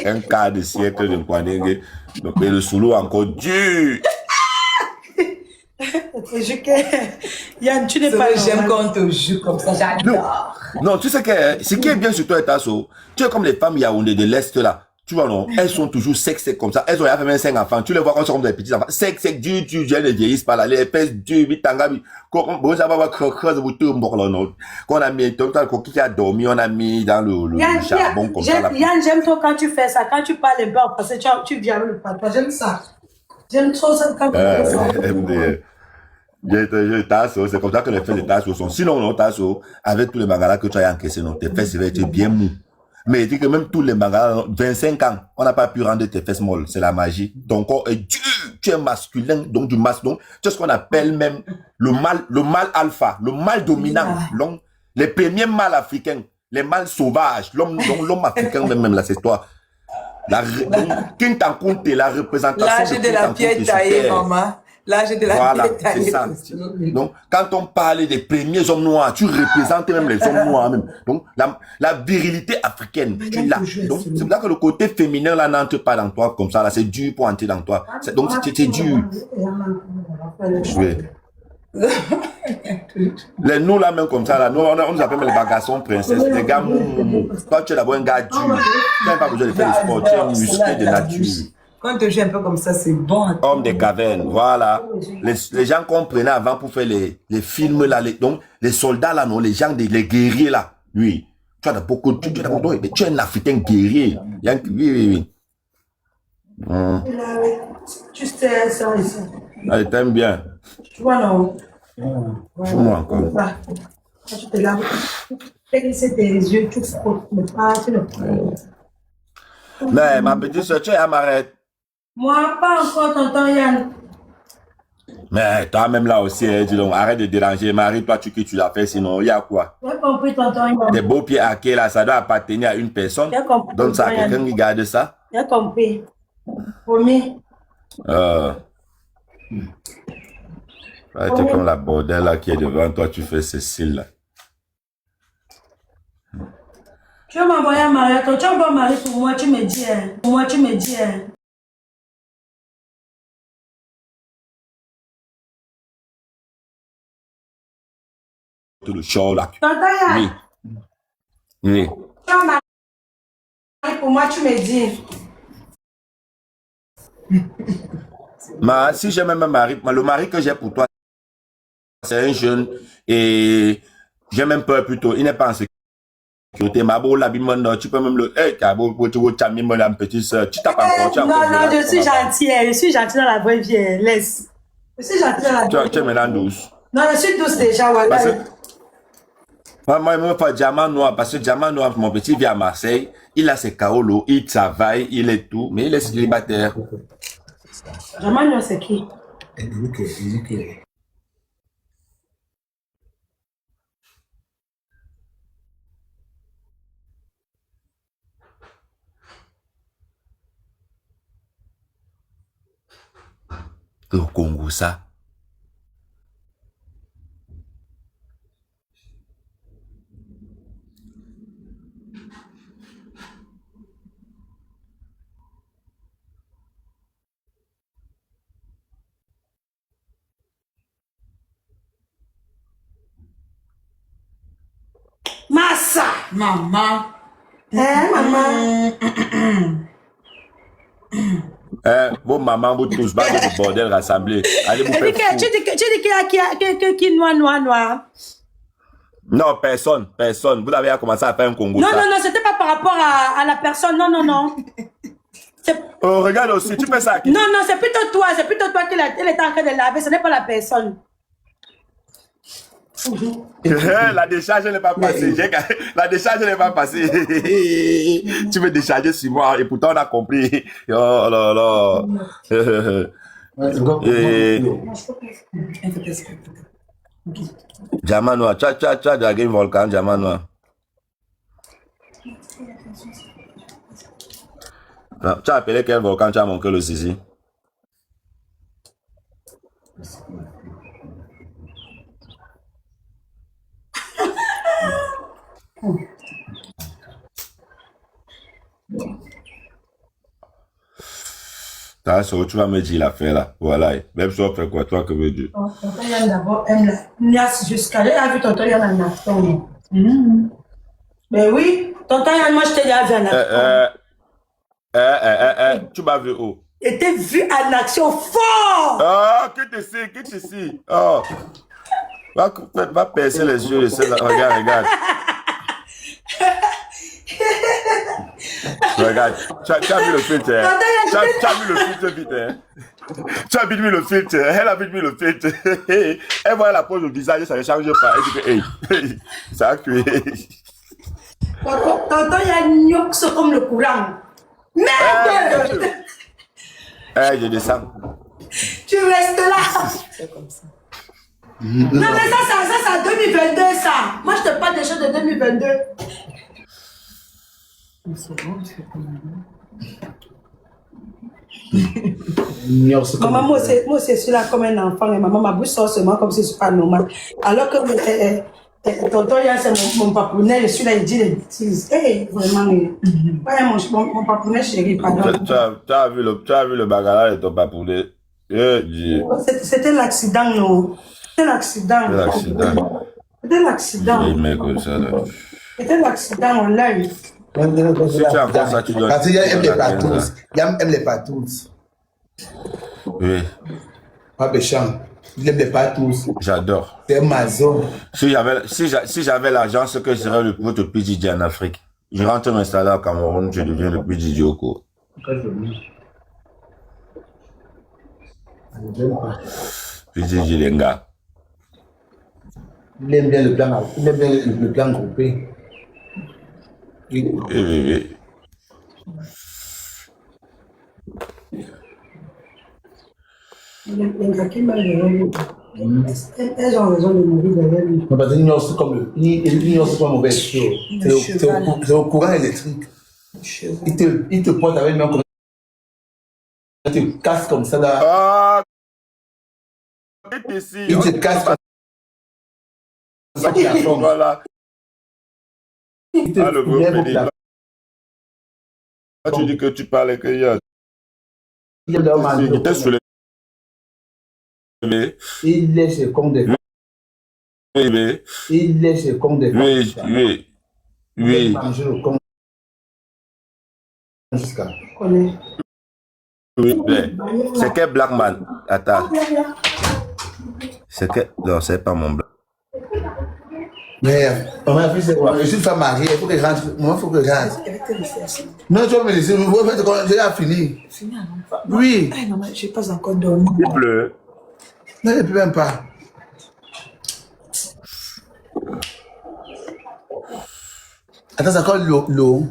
[SPEAKER 4] Un quart de siècle de Nkwandengue. Donc, mais le soulou encore dur.
[SPEAKER 2] Yann, tu n'es
[SPEAKER 3] C'est
[SPEAKER 2] pas
[SPEAKER 3] vrai, j'aime
[SPEAKER 2] normal.
[SPEAKER 3] quand on te joue comme ça. J'adore.
[SPEAKER 4] Non, tu sais que ce qui est bien sur toi, Tasso, tu es comme les femmes yaoundé de l'Est là. Tu vois, non, elles sont toujours secs comme ça. Elles ont fait même 5 enfants. Tu les vois quand elles sont comme des petits enfants. Sec, dur, elles ne vieillissent pas là. Les épaisses dures, vite, tanga, bon, ça va voir creuse, vous tout, non. Qu'on a mis, tout le qui a dormi, on a mis dans le charbon comme ça.
[SPEAKER 2] Yann, j'aime trop quand tu fais ça. Quand tu parles un peu en français, tu viens avec le patois. J'aime ça. J'aime trop ça quand tu fais ça.
[SPEAKER 4] Tasso, c'est comme ça que les fesses de Tasso sont. Sinon, non, Tasso, avec tous les mangalas que tu as encaissés, non, tes fesses vont être bien mou. Mais dis que même tous les mangas, 25 ans, on n'a pas pu rendre tes fesses molles. C'est la magie. Ton corps est dur. Tu es masculin, donc du masculin. Tu sais ce qu'on appelle même le mâle alpha, le mâle dominant. Les premiers mâles africains, les mâles sauvages, l'homme africain même là, c'est toi. Qui t'en compte la représentation
[SPEAKER 3] l'âge de la pierre taillée, maman. L'âge de la pierre taillée.
[SPEAKER 4] Voilà, c'est ça. Donc, quand on parle des premiers hommes noirs, tu représentes même les hommes noirs même. Donc, la virilité africaine, tu l'as. Donc, c'est pour ça que le côté féminin là n'entre pas dans toi comme ça. Là, c'est dur pour entrer dans toi. Donc, c'est dur. Nous là même comme ça là, nous on nous appelle les bagassons princesses, les gars mou. Toi tu es d'abord un gars dur, tu n'as pas besoin de faire du sport, tu es musclé de nature.
[SPEAKER 3] Quand tu joues un peu comme ça, c'est bon.
[SPEAKER 4] Homme des cavernes, voilà. Les gens qu'on prenait avant pour faire les films là, donc les soldats là, non, les gens, les guerriers là, oui. Tu as d'abord, mais tu es un Africain guerrier. Oui.
[SPEAKER 2] Tu sais ça ici.
[SPEAKER 4] Allez, t'aimes bien.
[SPEAKER 2] Tu vois, non?
[SPEAKER 4] Fous-moi encore.
[SPEAKER 2] Quand tu te laves, fais glisser tes yeux, tu frottes, mais pas, tu ne prends.
[SPEAKER 4] Mais ma petite soeur, tu es à m'arrête.
[SPEAKER 2] Moi, pas encore, tonton Yann.
[SPEAKER 4] Mais toi même là aussi, dis donc, arrête de déranger. Marie, toi, tu l'as fait, sinon, il y a quoi?
[SPEAKER 2] J'ai compris, tonton Yann.
[SPEAKER 4] Des beaux pieds hackés là, ça doit appartenir à une personne.
[SPEAKER 2] J'ai compris.
[SPEAKER 4] Donc ça à quelqu'un qui garde ça.
[SPEAKER 2] J'ai compris. Promis.
[SPEAKER 4] Tu comme la bordelle là qui est devant toi, tu fais Cécile là.
[SPEAKER 2] Tu veux m'envoyer un mari, tu envoies un mari pour moi, tu me dis. Pour moi, tu me dis.
[SPEAKER 4] Tout le show là.
[SPEAKER 2] Tonton Yann.
[SPEAKER 4] Oui.
[SPEAKER 2] Tu veux un mari pour moi, tu me dis.
[SPEAKER 4] Si j'ai même un mari, le mari que j'ai pour toi, c'est un jeune et j'ai même peur plutôt. Il n'est pas en sécurité. Ma beau l'habillement, tu peux même le. Hey, tu as la petite soeur. Tu tapes encore.
[SPEAKER 2] Non, je suis gentille. Je suis gentille dans la vraie vie. Laisse. Je suis gentille dans la vraie vie.
[SPEAKER 4] Tu es maintenant douce.
[SPEAKER 2] Non, je suis douce déjà. Voilà.
[SPEAKER 4] Moi, il me fait diamant noir parce que diamant noir, mon petit vit à Marseille. Il a ses kaolos, il travaille, il est tout, mais il est célibataire.
[SPEAKER 2] Diamant noir, c'est qui?
[SPEAKER 4] Le Congo, ça.
[SPEAKER 2] Massa!
[SPEAKER 3] Maman.
[SPEAKER 2] Maman?
[SPEAKER 4] Vos mamans, vous tous, bah, vous bordel rassemblés. Allez vous faire fou.
[SPEAKER 2] Tu dis qui est noir.
[SPEAKER 4] Non, personne. Vous avez commencé à faire un Congo.
[SPEAKER 2] Non, c'était pas par rapport à la personne. Non.
[SPEAKER 4] Oh, regarde aussi, tu fais ça à qui?
[SPEAKER 2] Non, c'est plutôt toi qui elle est en train de laver, ce n'est pas la personne.
[SPEAKER 4] La décharge n'est pas passée. La décharge n'est pas passée. Tu veux décharger sur moi et pourtant on a compris. Oh là là. Diamant noir. Tu as dragué un volcan, diamant noir. Non, tu as appelé quel volcan? Tu as manqué le zizi. Tu vas me dire l'affaire là. Voilà. Même si on fait quoi, toi, que veux dire?
[SPEAKER 2] Tonton Yann d'abord aime la niasse jusqu'à. J'ai vu tonton Yann en afton. Mais oui, tonton Yann, moi je t'ai déjà vu en action.
[SPEAKER 4] Tu m'as vu où?
[SPEAKER 2] Je t'ai vu en action fort.
[SPEAKER 4] Ah, que tu sais. Oh. Va percer les yeux de celle-là. Regarde. Regarde, tu as vu le filtre. Tu as vu le filtre vite. Tu as vite mis le filtre. Elle a vite mis le filtre. Elle voit la pose au visage, ça ne change pas. Elle dit que, hey, ça a cuit.
[SPEAKER 2] Tonton Yann Nyox comme le courant. Merde!
[SPEAKER 4] Eh, je descends.
[SPEAKER 2] Tu restes là.
[SPEAKER 3] C'est comme ça.
[SPEAKER 2] Non, mais ça, 2022, ça. Moi, je te parle des choses de 2022. Maman, moi aussi, je suis là comme un enfant. Et maman, ma bouche sort seulement comme si c'est pas normal. Alors que tonton Yann, c'est mon papounet. Je suis là, il dit des bêtises. Hey, vraiment. Ouais, mon papounet chéri, pardon.
[SPEAKER 4] Tu as vu le bagarre de ton papounet.
[SPEAKER 2] C'était l'accident, non? C'était l'accident. C'était l'accident. C'était l'accident, on l'a eu.
[SPEAKER 4] Si tu as encore ça, tu dois...
[SPEAKER 1] Parce qu'il aime les patous. Il aime les patous.
[SPEAKER 4] Oui.
[SPEAKER 1] Pas méchant. Il aime les patous.
[SPEAKER 4] J'adore.
[SPEAKER 1] C'est Amazon.
[SPEAKER 4] Si j'avais l'argent, ce que serait le plus PDG en Afrique. Je rentre m'installer au Cameroun, je deviens le PDG au cours. PDG Lenga.
[SPEAKER 1] Il aime bien le plan, il aime bien le plan groupé.
[SPEAKER 4] Oui.
[SPEAKER 2] Elles ont raison de mourir derrière lui.
[SPEAKER 1] Parce que l'ignorance c'est comme mauvais chose. C'est au courant électrique. Il te porte avec une main comme ça. Il te casse comme ça là.
[SPEAKER 4] Ah!
[SPEAKER 1] Il te casse comme ça.
[SPEAKER 4] Voilà.
[SPEAKER 1] Il te
[SPEAKER 4] le beau
[SPEAKER 1] lève au
[SPEAKER 4] pédé.
[SPEAKER 1] plafond.
[SPEAKER 4] Tu dis que tu parlais que hier.
[SPEAKER 1] Il est
[SPEAKER 4] Il était soulevé.
[SPEAKER 1] Il laisse le con des
[SPEAKER 4] Oui.
[SPEAKER 1] Il laisse le con des
[SPEAKER 4] Oui.
[SPEAKER 1] Il mange le con jusqu'à.
[SPEAKER 4] Oui. C'est quel black man? Attends. C'est que... Non, c'est pas mon black.
[SPEAKER 1] Mais maman, je suis une femme mariée, il faut que je rentre. Maman, il faut que je rentre. Non, tu vas me laisser. J'ai déjà fini.
[SPEAKER 3] Fini avant.
[SPEAKER 1] Oui.
[SPEAKER 3] Ah non, je n'ai pas encore dormi.
[SPEAKER 4] Il pleut.
[SPEAKER 1] Non, il ne peut même pas. Attends, c'est encore l'eau.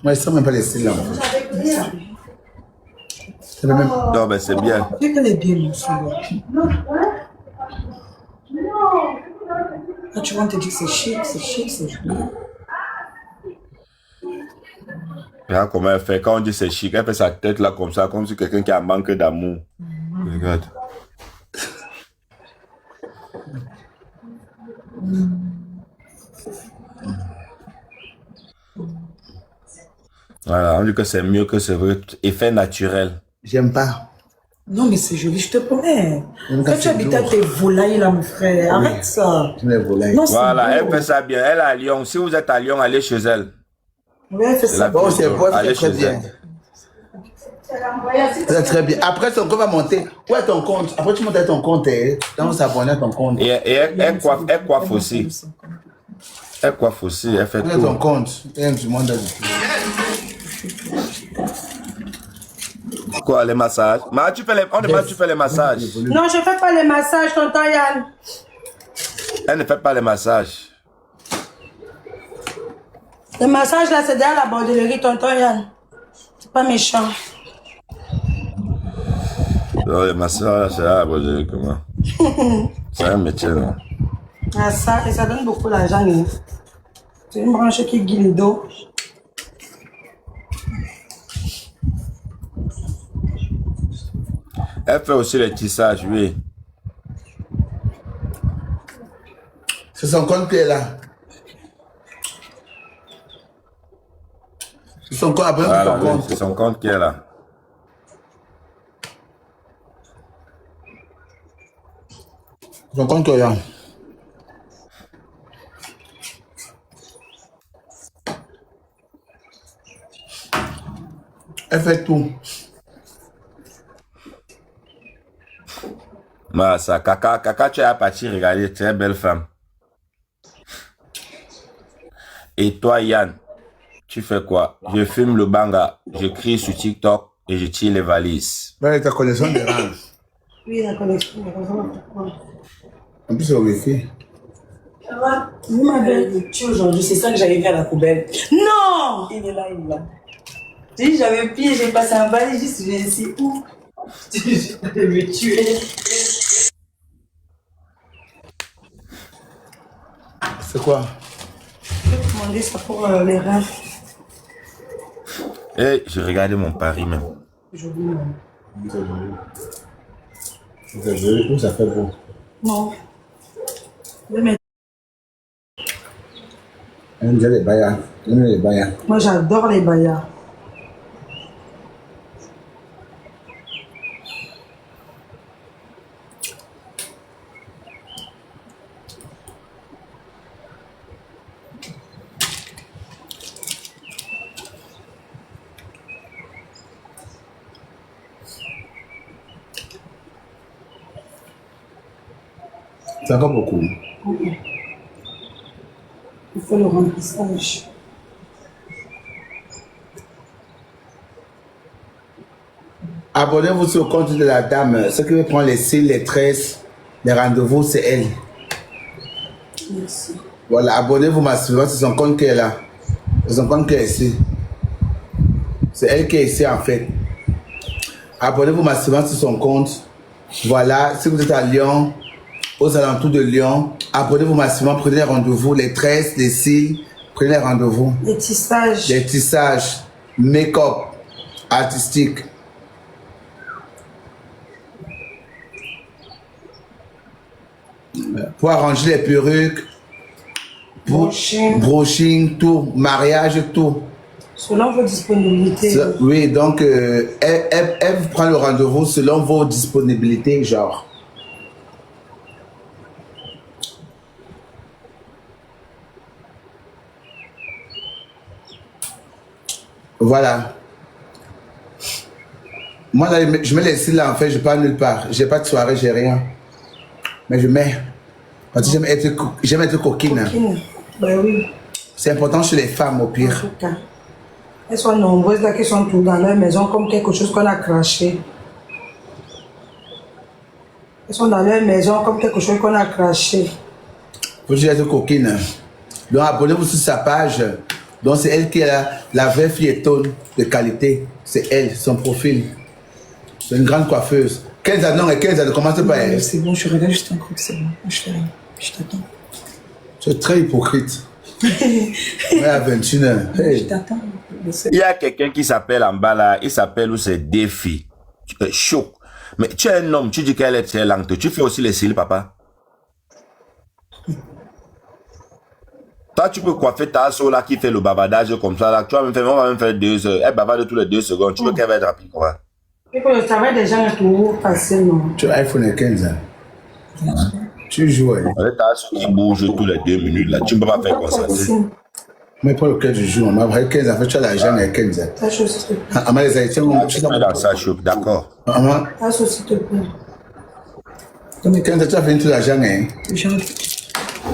[SPEAKER 1] Moi, je ne sens même pas les cils là.
[SPEAKER 4] Non, mais c'est bien.
[SPEAKER 3] Tu connais bien mon sourire. Quand tu vas te dire que c'est chic, c'est joli.
[SPEAKER 4] Regarde comment elle fait. Quand on dit c'est chic, elle fait sa tête là comme ça, comme si quelqu'un qui a manqué d'amour. Regarde. Voilà, on dit que c'est mieux que ce vrai effet naturel.
[SPEAKER 1] J'aime pas.
[SPEAKER 3] Non, mais c'est joli, je te promets.
[SPEAKER 1] Même
[SPEAKER 3] Quand
[SPEAKER 1] quand
[SPEAKER 3] tu
[SPEAKER 1] c'est
[SPEAKER 3] habites à
[SPEAKER 1] lourd.
[SPEAKER 3] tes volailles là, mon frère, arrête ça.
[SPEAKER 1] Tu les volailles.
[SPEAKER 3] Non, c'est
[SPEAKER 4] Voilà, elle
[SPEAKER 3] beau.
[SPEAKER 4] fait ça bien. Elle est à Lyon. Si vous êtes à Lyon, allez chez elle.
[SPEAKER 3] Oui, elle fait
[SPEAKER 4] C'est
[SPEAKER 3] ça.
[SPEAKER 4] la
[SPEAKER 1] Bon, c'est bon,
[SPEAKER 4] Allez
[SPEAKER 1] c'est très
[SPEAKER 4] chez
[SPEAKER 1] bien.
[SPEAKER 4] elle.
[SPEAKER 1] C'est très bien. Après, ton compte va monter. Où est ton compte? Après, tu montes à ton compte. Dans s'abonner à ton compte.
[SPEAKER 4] Et elle coiffe aussi. Elle coiffe aussi. Elle fait
[SPEAKER 1] Où est ton
[SPEAKER 4] tout.
[SPEAKER 1] compte? Du monde à
[SPEAKER 4] Quoi, les massages? Mais tu fais les... On demande tu fais les massages.
[SPEAKER 2] Non, je ne fais pas les massages, tonton Yann.
[SPEAKER 4] Elle ne fait pas les massages.
[SPEAKER 2] Le massage là, c'est derrière la bordellerie, tonton Yann. C'est pas méchant.
[SPEAKER 4] Non, les massages, c'est là, comment? C'est un métier, non?
[SPEAKER 2] Ah, ça, et ça donne beaucoup d'argent. Hein. C'est une branche qui guide le dos.
[SPEAKER 4] Elle fait aussi les tissages, oui.
[SPEAKER 1] C'est son compte qui est là. C'est son compte. Après,
[SPEAKER 4] Voilà,
[SPEAKER 1] son
[SPEAKER 4] oui,
[SPEAKER 1] compte.
[SPEAKER 4] c'est son compte qui est là.
[SPEAKER 1] Son compte qui est là. Elle fait tout.
[SPEAKER 4] Mais ça, Kaka, tu es à partir, regarder, tu es une belle femme. Et toi, Yann, tu fais quoi? Je fume le banga, je crie sur TikTok et je tire les valises.
[SPEAKER 1] Ouais, ta connexion dérange.
[SPEAKER 2] Oui, la connexion.
[SPEAKER 1] En plus, c'est au wifi.
[SPEAKER 2] Ça va? Oui, ma belle.
[SPEAKER 3] Tu aujourd'hui, c'est ça que j'avais vu à la poubelle.
[SPEAKER 2] Non!
[SPEAKER 3] Il est là, il est là. J'ai dit, j'avais pied, j'ai passé un balai, j'ai dit, je sais où. Je vais me tuer.
[SPEAKER 1] C'est quoi?
[SPEAKER 2] Je vais te demander ça pour les reins.
[SPEAKER 4] Eh, j'ai regardé mon pari même.
[SPEAKER 2] Aujourd'hui,
[SPEAKER 1] Vous avez vu où ça fait beau?
[SPEAKER 2] non. Je vais mettre-
[SPEAKER 1] J'aime bien les bayas. J'aime les bayas.
[SPEAKER 2] Moi, j'adore les bayas.
[SPEAKER 1] C'est encore beaucoup.
[SPEAKER 2] Il faut le remplissage.
[SPEAKER 1] Abonnez-vous sur le compte de la dame. Ce qui veut prendre les cils, les tresses, les rendez-vous, c'est elle.
[SPEAKER 2] Merci.
[SPEAKER 1] Voilà, abonnez-vous massivement, c'est son compte qui est là. C'est son compte qui est ici. C'est elle qui est ici en fait. Abonnez-vous massivement sur son compte. Voilà, si vous êtes à Lyon, aux alentours de Lyon, abonnez-vous massivement, prenez les rendez-vous, les tresses, les cils, prenez les rendez-vous.
[SPEAKER 2] Les tissages.
[SPEAKER 1] Les tissages, make-up, artistique. Pour arranger les perruques, pour brushing, tout, mariage, tout.
[SPEAKER 2] Selon vos disponibilités.
[SPEAKER 1] Oui, donc elle vous prend le rendez-vous selon vos disponibilités, genre. Voilà. Moi, là, je mets les cils là, en fait, je pars nulle part. J'ai pas de soirée, j'ai rien. Mais je mets. Parce que j'aime être coquine.
[SPEAKER 2] Coquine. Ben oui.
[SPEAKER 1] C'est important chez les femmes, au
[SPEAKER 2] En
[SPEAKER 1] pire.
[SPEAKER 2] tout cas. Elles sont nombreuses là qui sont toutes dans leur maison comme quelque chose qu'on a craché. Elles sont dans leur maison comme quelque chose qu'on a craché.
[SPEAKER 1] Faut juste être coquine. Donc, abonnez-vous sur sa page. Donc, c'est elle qui est la vraie filletonne de qualité. C'est elle, son profil. C'est une grande coiffeuse. 15 ans, non, et 15 ans, ne commence pas elle.
[SPEAKER 3] C'est bon, je regarde juste un coup, c'est bon. Je fais rien. Je t'attends.
[SPEAKER 1] Tu es très hypocrite. Ouais, à 21 ans. Hey.
[SPEAKER 3] Je t'attends.
[SPEAKER 4] Il y a quelqu'un qui s'appelle en bas là, il s'appelle ou c'est Défi. Choc. Mais tu es un homme, tu dis qu'elle est très lente. Tu fais aussi les cils, papa. Toi, tu peux coiffer ta soeur là qui fait le bavardage comme ça là. Tu vas même faire, on va même faire 2 heures. Elle bavarde tous les 2 secondes. Tu veux qu'elle va être rapide, quoi.
[SPEAKER 2] Et que le travail des gens est toujours facile, non?
[SPEAKER 1] Tu as iPhone à 15 ans. Tu joues. Hein.
[SPEAKER 4] Elle ta soeur qui bouge tous les 2 minutes là. Tu ne peux pas faire comme ça.
[SPEAKER 1] Mais pour lequel je joue, on m'a vrai 15 ans. En fait, tu as l'argent à 15 ans.
[SPEAKER 2] Ta chose, s'il te plaît.
[SPEAKER 1] Ah, mais les Haïtiens,
[SPEAKER 4] Tu es dans ça, Choc, d'accord.
[SPEAKER 1] Maman,
[SPEAKER 2] Ta chose, s'il te plaît.
[SPEAKER 1] comme 15 ans, tu as fait tout l'argent, hein?
[SPEAKER 3] J'en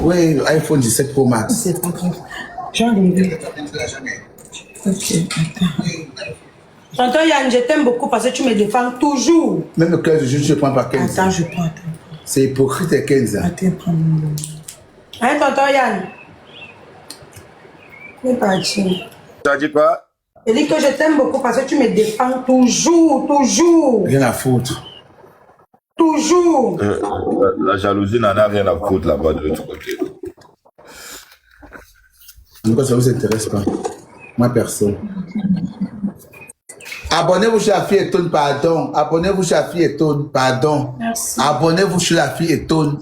[SPEAKER 1] Oui, iPhone 17 Pro Max.
[SPEAKER 3] c'est pas grave. J'en ai. Ok, attends.
[SPEAKER 2] Tonton Yann, je t'aime beaucoup parce que tu me défends toujours.
[SPEAKER 1] Même le cœur de jeu, tu ne prends pas 15 ans.
[SPEAKER 3] Attends, je prends. Attends.
[SPEAKER 1] C'est hypocrite à 15 ans.
[SPEAKER 3] Attends, prends mon.
[SPEAKER 2] Hein, tonton Yann? Il est parti.
[SPEAKER 4] Tu as dit quoi?
[SPEAKER 2] Je dis que je t'aime beaucoup parce que tu me défends toujours, toujours,
[SPEAKER 1] Rien à foutre.
[SPEAKER 2] toujours.
[SPEAKER 4] La jalousie n'en a rien à foutre là-bas de l'autre côté.
[SPEAKER 1] En tout cas, ça ne vous intéresse pas. Moi, personne. Abonnez-vous sur la fille étonne, pardon. Abonnez-vous sur la fille étonne, pardon.
[SPEAKER 2] Merci.
[SPEAKER 1] Abonnez-vous sur la fille étonne.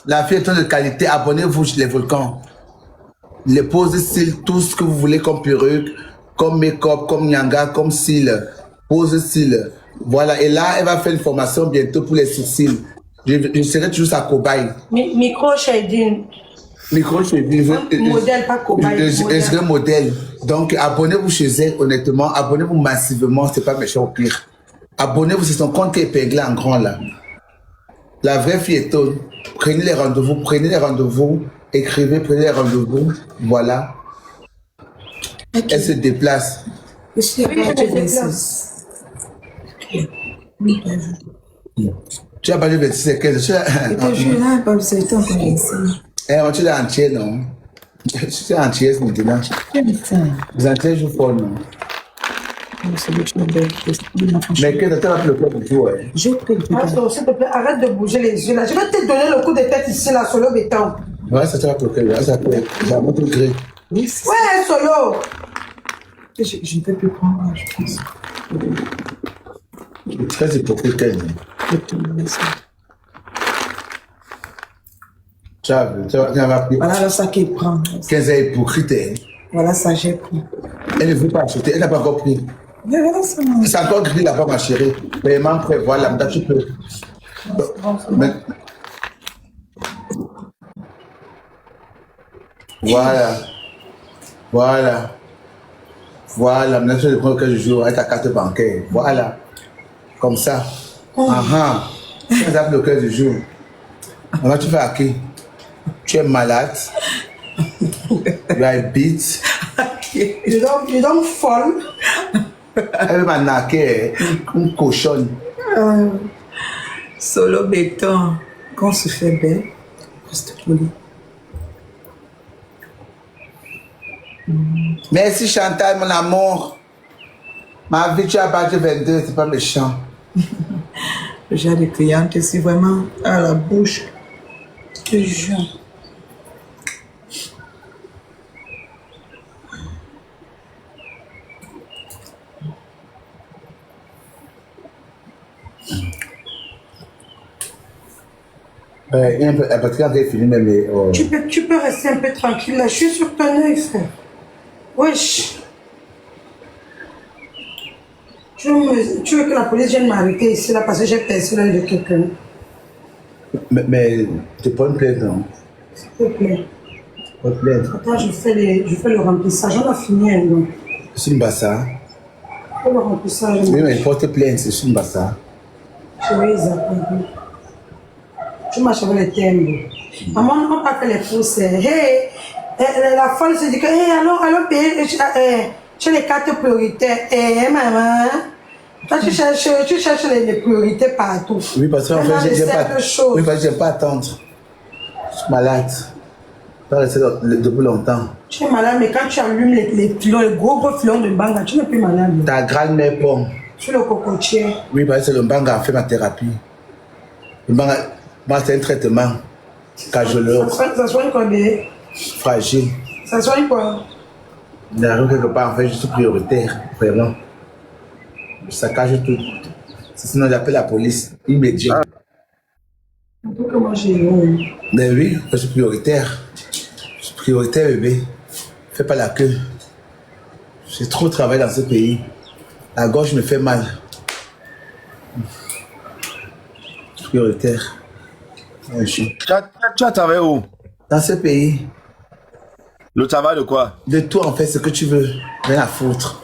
[SPEAKER 1] La fille étonne de qualité. Abonnez-vous sur les volcans. Les poses de cils, tout ce que vous voulez comme perruque, comme make-up, comme nyanga, comme cils. Pose de cils. Voilà. Et là, elle va faire une formation bientôt pour les sourcils. Je serai toujours sa cobaye.
[SPEAKER 2] Micro Shading.
[SPEAKER 1] Micro,
[SPEAKER 2] Modèle, pas cobaye.
[SPEAKER 1] je serai modèle. Donc, abonnez-vous chez elle, honnêtement. Abonnez-vous massivement, c'est pas méchant au pire. Abonnez-vous, c'est son compte qui est épinglé en grand là. La vraie fille étonne. Prenez les rendez-vous, écrivez, prenez les rendez-vous. Voilà. Elle se déplace.
[SPEAKER 3] Je suis
[SPEAKER 2] Oui, je
[SPEAKER 3] à
[SPEAKER 2] te
[SPEAKER 3] 26. Oui, pas vu.
[SPEAKER 1] Tu as pas le 26 et 15.
[SPEAKER 3] Et puis, je suis là, pas vous savez, encore ici.
[SPEAKER 1] On tu es entier, non? Tu es entier maintenant. Vous entiers jouent fort, non? Mais que tu as le club du jour, hein?
[SPEAKER 2] S'il te plaît, arrête de bouger les yeux là. Je vais te donner le coup de tête ici là, Solo béton.
[SPEAKER 1] Ouais, ça te va bloquer, là, ça peut. J'ai un autre gré.
[SPEAKER 2] Ouais, Solo.
[SPEAKER 3] Je ne peux plus prendre, je pense.
[SPEAKER 1] Très hypocrite, elle. Tu as pris
[SPEAKER 3] Voilà le sac qu'il prend.
[SPEAKER 1] 15 ans hypocrite, hein.
[SPEAKER 3] Voilà ça, j'ai pris.
[SPEAKER 1] Elle ne veut pas acheter, elle n'a pas encore pris.
[SPEAKER 3] Mais voilà ça.
[SPEAKER 1] C'est encore gris là-bas, ma chérie. Paiement prévoit, là, tu peux. Mais... Voilà. Voilà. Voilà. Maintenant, je prends que je joue avec ta carte bancaire. Voilà. Comme ça. Tu as le cœur du jour. Maintenant, tu fais à qui? Tu es malade. Tu as une bite.
[SPEAKER 2] You don't fall.
[SPEAKER 1] Elle m'a naqué, une cochonne.
[SPEAKER 3] Solo béton. Quand on se fait belle, reste poli.
[SPEAKER 1] Merci Chantal, mon amour. Ma vie, tu as battu 22, c'est pas méchant.
[SPEAKER 3] Le genre de cliente, c'est vraiment à la bouche. Je te jure.
[SPEAKER 1] Parce qu'il a fini même les...
[SPEAKER 2] Tu peux rester un peu tranquille là. Je suis sur ton œil, frère. Wesh. Tu veux que la police vienne m'arrêter ici là parce que j'ai percé l'œil de quelqu'un.
[SPEAKER 1] Mais tu prends une plainte, non?
[SPEAKER 2] S'il te plaît.
[SPEAKER 1] Pas de plainte.
[SPEAKER 2] Attends, je fais le remplissage. On a fini, hein, donc.
[SPEAKER 1] C'est une bassa.
[SPEAKER 2] Je fais le remplissage.
[SPEAKER 1] Oui, mais porte plainte, c'est une bassa.
[SPEAKER 2] Oui, exactement. Tu marches avec les thèmes. Maman, on n'a pas fait les pouces. Hey, la folle se dit que, hey, allons payer chez les cartes prioritaires. Hey, maman, toi, tu cherches les priorités partout.
[SPEAKER 1] Oui, parce que en fait, j'aime pas. Oui, parce que j'aime pas attendre. Je suis malade. Je vais rester depuis longtemps.
[SPEAKER 2] Tu es malade, mais quand tu allumes les filons, les gros filons de banga, tu n'es plus malade.
[SPEAKER 1] Ta grand-mère bon.
[SPEAKER 2] Sur le cocotier.
[SPEAKER 1] Oui, parce que le banga a fait ma thérapie. Le banga, moi, c'est un traitement cajoleur,
[SPEAKER 2] Ça soigne quoi, bébé?
[SPEAKER 1] fragile.
[SPEAKER 2] Ça soigne quoi?
[SPEAKER 1] Il y a rien quelque part, en fait, je suis prioritaire, vraiment. Je saccage tout. Sinon, j'appelle la police immédiat.
[SPEAKER 2] Un peu comme moi, j'ai eu.
[SPEAKER 1] Mais oui, je suis prioritaire. Je suis prioritaire, bébé. Fais pas la queue. J'ai trop travaillé dans ce pays. La gorge me fait mal. Je suis prioritaire. Ouais,
[SPEAKER 4] Tu as travaillé où?
[SPEAKER 1] dans ce pays,
[SPEAKER 4] Le travail de quoi?
[SPEAKER 1] de tout en fait, ce que tu veux. Rien à foutre.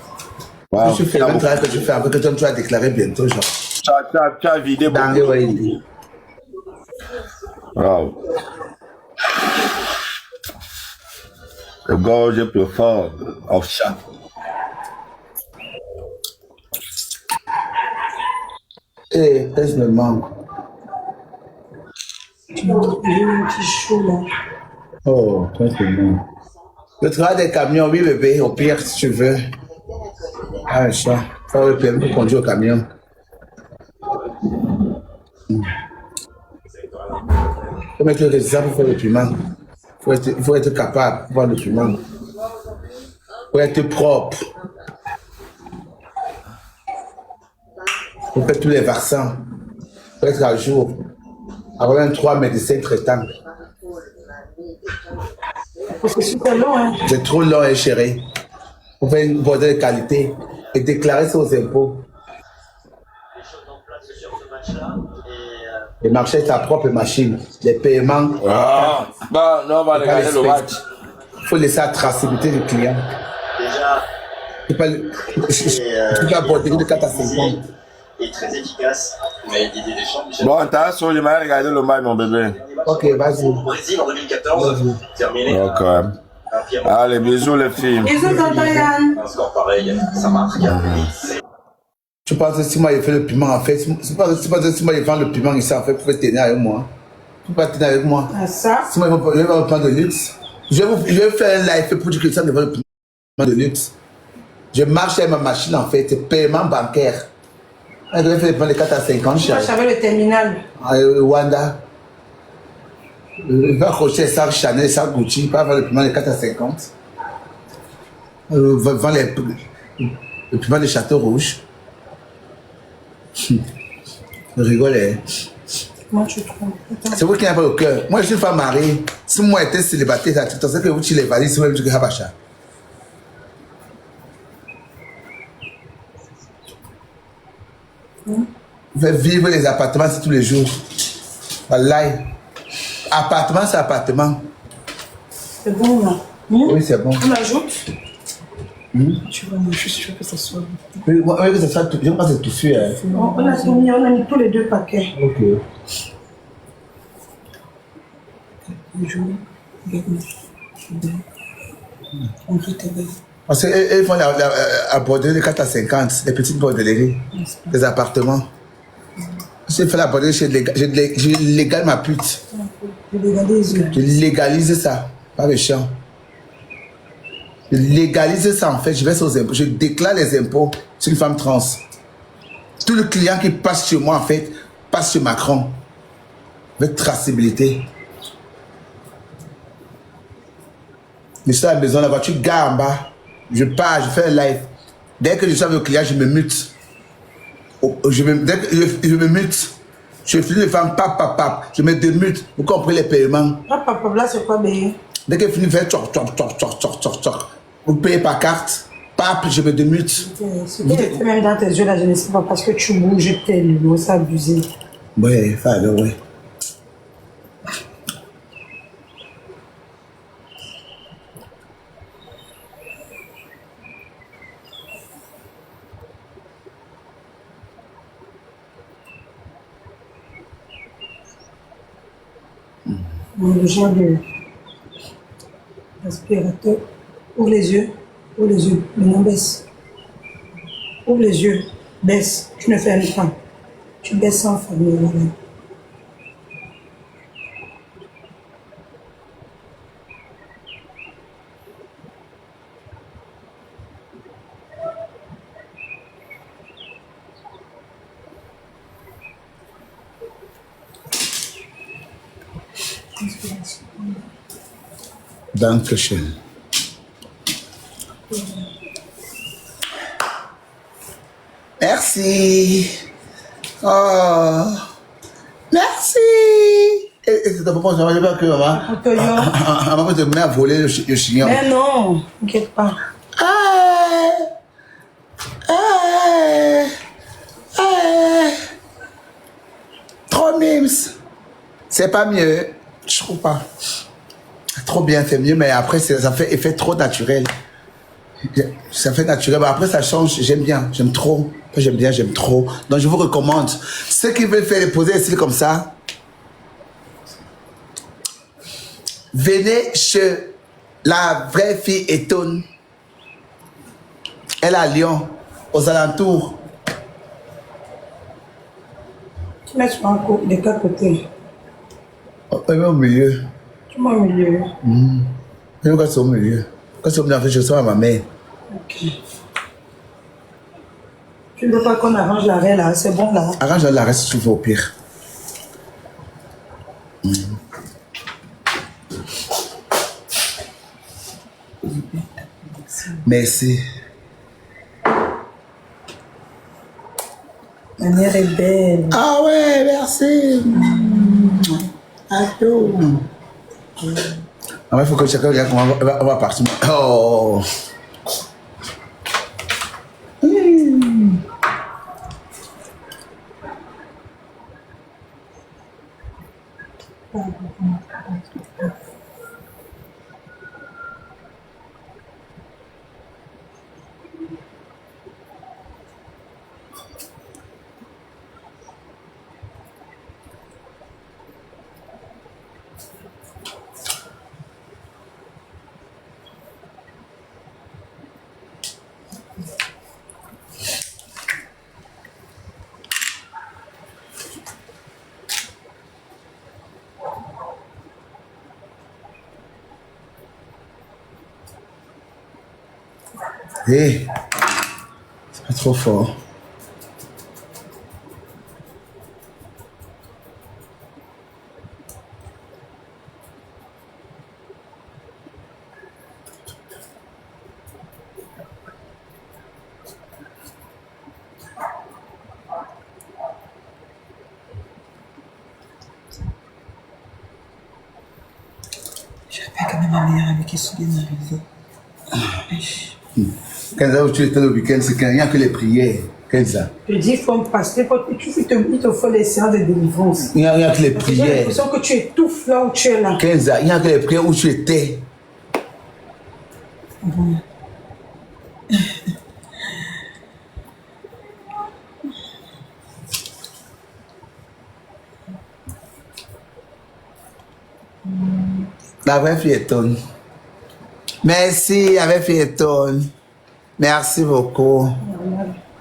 [SPEAKER 4] Wow.
[SPEAKER 1] Je fais le même travail que je fais avec que toi, tu vas déclarer bientôt, genre.
[SPEAKER 4] Tu as vidé
[SPEAKER 1] Dans
[SPEAKER 4] beaucoup.
[SPEAKER 1] les Wahili.
[SPEAKER 4] Wow. Le gorge plus fort of chat.
[SPEAKER 1] Eh, qu'est-ce me manque?
[SPEAKER 2] J'ai un petit chaud là.
[SPEAKER 1] Oh, qu'est-ce me manque? Le travail des camions, oui, bébé, au pire, si tu veux. Ah, ça. Faut le permis pour conduire au camion. Faut mettre le résultat pour faire le piment. Faut être capable de faire le piment. Faut être propre. Faut faire tous les vaccins. Faut être à jour. Avoir même 3 médecins traitants.
[SPEAKER 2] C'est super long, hein.
[SPEAKER 1] C'est trop long et chéri. Faut faire une boîte de qualité et déclarer ça aux impôts. Et marcher ta propre machine. Les paiements.
[SPEAKER 4] Ah, bah, non, on va regarder le match.
[SPEAKER 1] Il faut laisser la traçabilité du client.
[SPEAKER 6] Déjà,
[SPEAKER 1] Tu peux pas aborder de 4 à 5 ans.
[SPEAKER 6] est très efficace. Mais Didier Deschamps, Michel
[SPEAKER 4] Bon, t'as sur le match, regardé le match, mon bébé.
[SPEAKER 1] Ok, vas-y.
[SPEAKER 6] au Brésil en 2014, terminé
[SPEAKER 4] Ok.
[SPEAKER 6] un Pierre
[SPEAKER 4] Allez, bisous les filles.
[SPEAKER 2] Bisous, tonton Yann.
[SPEAKER 6] un score pareil, ça marque.
[SPEAKER 1] Tu penses que si moi j'ai fait le piment en fait, c'est pas que si moi j'ai fait le piment ici en fait pour tenir avec moi. Vous partez avec moi.
[SPEAKER 2] Ah, ça.
[SPEAKER 1] Sinon, je vais me prendre de luxe. Je vais faire un live pour dire que ça ne va pas prendre de luxe. Je marche avec ma machine en fait, c'est paiement bancaire. Je vais faire prendre les 4 à 50.
[SPEAKER 2] Je savais le terminal.
[SPEAKER 1] Wanda. Je vais accrocher ça Chanel, ça Gucci, pas avoir le paiement de 4 à 50. Vendre le paiement de Château Rouge. Je rigole. Hein.
[SPEAKER 2] Comment tu trouves?
[SPEAKER 1] C'est vous qui n'avez pas le cœur. Moi, je suis une femme mariée. Si moi j'étais célibataire, tu sais que vous tirez les valises, c'est même que Habacha. Vous faites vivre les appartements c'est tous les jours. Wallahi. Appartement, c'est appartement.
[SPEAKER 2] C'est bon, là.
[SPEAKER 1] Oui, c'est bon.
[SPEAKER 2] On l'ajoute. Tu vois, moi, je suis sûre que ça soit.
[SPEAKER 1] Oui, que ça soit tout. Je pense que c'est tout fait. Hein.
[SPEAKER 2] On a mis tous les 2 paquets.
[SPEAKER 1] Ok. Parce qu'ils font la borderie de 4 à 50, les petites bordelleries, des appartements. J'ai fait la borderie, je légale ma pute. Je légalise ça, pas méchant. Je légalise ça en fait, je vais aux impôts, je déclare les impôts sur une femme trans. Tout le client qui passe chez moi en fait, passe chez Macron. Avec traçabilité. Je suis à la maison, la voiture gare en bas. Je pars, je fais un live. Dès que je suis avec le client, je me mute. Dès que je me mute, je finis de faire pap. Je me démute. Vous comprenez les paiements.
[SPEAKER 2] Pap, là, c'est quoi, bé?
[SPEAKER 1] Dès que je finis de faire tchoc. Vous payez par carte. Pap, je me démute.
[SPEAKER 2] C'est même dans tes yeux, là, je ne sais pas, parce que tu bouges tellement, c'est abusé.
[SPEAKER 1] Ouais, fallait, ouais.
[SPEAKER 2] Le genre de aspirateur. Ouvre les yeux. Maintenant baisse. Ouvre les yeux. Baisse. Tu ne fermes pas. Tu baisses sans fermer. Voilà.
[SPEAKER 1] Dankeschön. Merci. Oh. Merci. Et c'est d'abord, je ne pas que maman. Maman te met à voler le chignon.
[SPEAKER 2] Mais non, t'inquiète pas.
[SPEAKER 1] Trop mimes. C'est pas mieux. Je trouve pas. Trop bien, c'est mieux, mais après, ça fait effet trop naturel. Ça fait naturel, mais après, ça change. J'aime bien, j'aime trop. J'aime bien, j'aime trop. Donc, je vous recommande. Ceux qui veulent faire les poser les cils comme ça, venez chez la vraie fille Étonne. Elle est à Lyon, aux alentours.
[SPEAKER 2] Tu mets sur un coup, de 4 côtés.
[SPEAKER 1] Au milieu.
[SPEAKER 2] Tu mets au milieu.
[SPEAKER 1] Quand c'est au milieu. Quand c'est au milieu, en fait, je sens à ma mère.
[SPEAKER 2] Ok. Tu ne veux pas qu'on arrange l'arrêt là, c'est bon là.
[SPEAKER 1] Arrange l'arrêt si tu veux au pire. Merci.
[SPEAKER 2] Ma mère est belle.
[SPEAKER 1] Ah ouais, merci. Ado. Ah ouais, il faut que chacun regarde comment on va partir. Oh. Hé, c'est pas trop fort.
[SPEAKER 3] J'avais quand même ma meilleure amie qui est bien arrivée.
[SPEAKER 1] Kenza, où tu étais le week-end, c'est qu'il n'y a que les prières. Kenza.
[SPEAKER 2] Je dis, il faut me passer, il te faut les séances de délivrance.
[SPEAKER 1] Il n'y a que les
[SPEAKER 2] J'ai
[SPEAKER 1] prières.
[SPEAKER 2] l'impression que tu étouffes là où tu es là.
[SPEAKER 1] Kenza, il n'y a que les prières où tu étais. La vraie fille étonne. Merci, la vraie fille étonne. Merci beaucoup.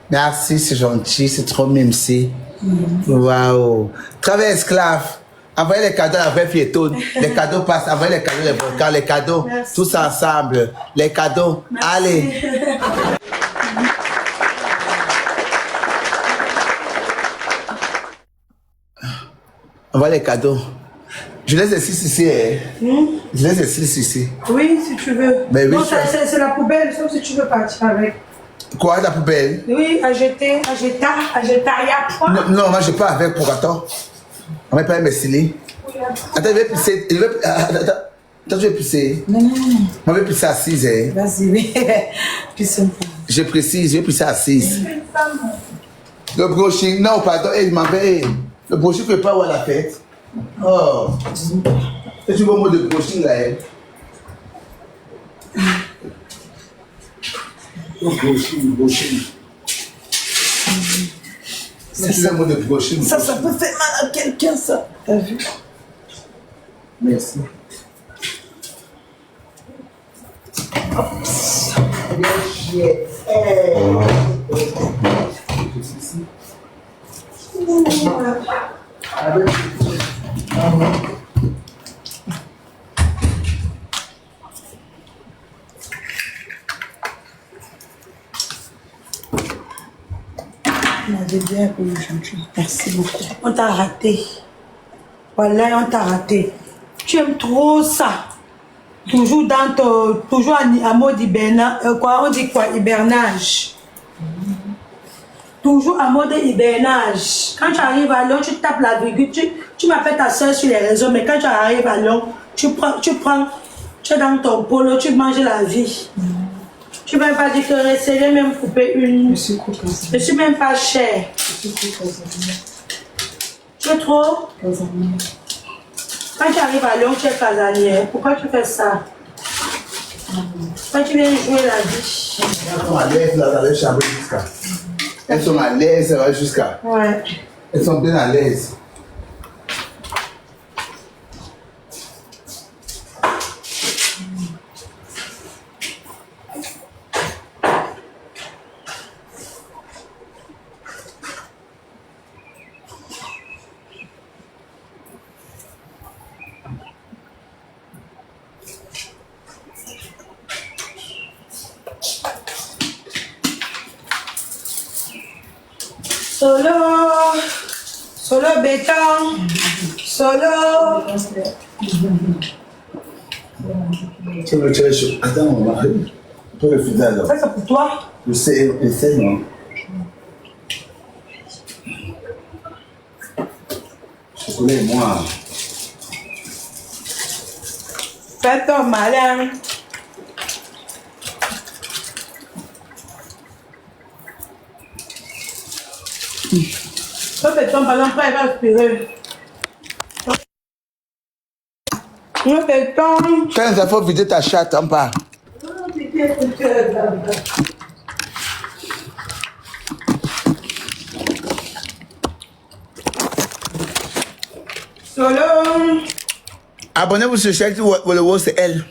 [SPEAKER 1] Merci, c'est gentil, c'est trop mimsi. Waouh. Travail esclave. Envoyez les cadeaux à la vraie fille étonne. Les cadeaux passent. Envoyez les cadeaux, les volcans, les cadeaux.
[SPEAKER 2] Merci.
[SPEAKER 1] Tous ensemble. Les cadeaux.
[SPEAKER 2] Merci.
[SPEAKER 1] Allez. Envoyez les cadeaux. Je laisse les 6 ici. Je laisse les 6 ici.
[SPEAKER 2] Oui, si tu veux.
[SPEAKER 1] Mais oui,
[SPEAKER 2] non,
[SPEAKER 1] je-
[SPEAKER 2] c'est la poubelle, sauf si tu veux partir avec.
[SPEAKER 1] Quoi, la poubelle?
[SPEAKER 2] Oui, à jeter, point.
[SPEAKER 1] Non, non, moi je pars avec pour attends. On va pas me sciller. Attends, je vais pisser. Attends, je vais pisser.
[SPEAKER 3] Non, non, non.
[SPEAKER 1] Moi je vais pisser à 6. Hein.
[SPEAKER 3] Vas-y, oui. Puis c'est
[SPEAKER 1] Je précise, je vais pisser à 6. Le brushing, non, pardon, il m'en fait. Le brushing ne peut pas voir la fête. Oh. Et tu vois le mot de brushing là, hein? Le brushing. Ça, c'est le mot de brushing.
[SPEAKER 3] ça peut faire mal à quelqu'un, ça. T'as vu?
[SPEAKER 1] Merci.
[SPEAKER 3] On avait bien appelé aujourd'hui. Merci beaucoup.
[SPEAKER 2] On t'a raté. Voilà, on t'a raté. Tu aimes trop ça. Toujours dans ton, toujours en mode hibernage. Quoi, on dit quoi? Hibernage. Toujours en mode hibernage. Quand tu arrives à Lyon, tu tapes la virgule. Tu m'appelles ta soeur sur les réseaux, mais quand tu arrives à Lyon, tu es dans ton polo, tu manges la vie. Tu ne m'as pas dit que rester même couper une. Je suis même pas cher. Tu es trop? Quand tu arrives à Lyon, tu es casanière. Pourquoi tu fais ça? Quand tu viens jouer la vie.
[SPEAKER 1] Elles sont à l'aise là, dans les chambres jusqu'à. Elles sont à l'aise là, jusqu'à.
[SPEAKER 2] Ouais.
[SPEAKER 1] Elles sont bien à l'aise.
[SPEAKER 2] Solo béton, solo.
[SPEAKER 1] Tu veux le chaud. Attends, mon mari. Tu peux le filer alors.
[SPEAKER 2] Ça, c'est pour toi.
[SPEAKER 1] Je sais, non. Chocolat et moi.
[SPEAKER 2] Fais ton malin. Le béton, par exemple, il va aspirer. Le béton.
[SPEAKER 1] Quand il faut vider ta chatte, on part.
[SPEAKER 2] Solo.
[SPEAKER 1] Abonnez-vous sur chaque le c'est elle.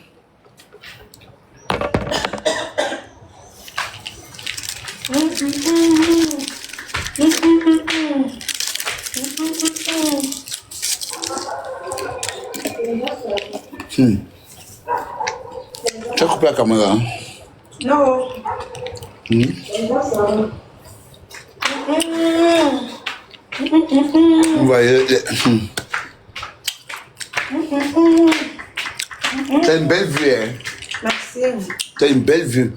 [SPEAKER 1] Tu as coupé la caméra.
[SPEAKER 2] Non.
[SPEAKER 1] Vous voyez, t'as une belle vue, hein.
[SPEAKER 2] Merci.
[SPEAKER 1] T'as une belle vue.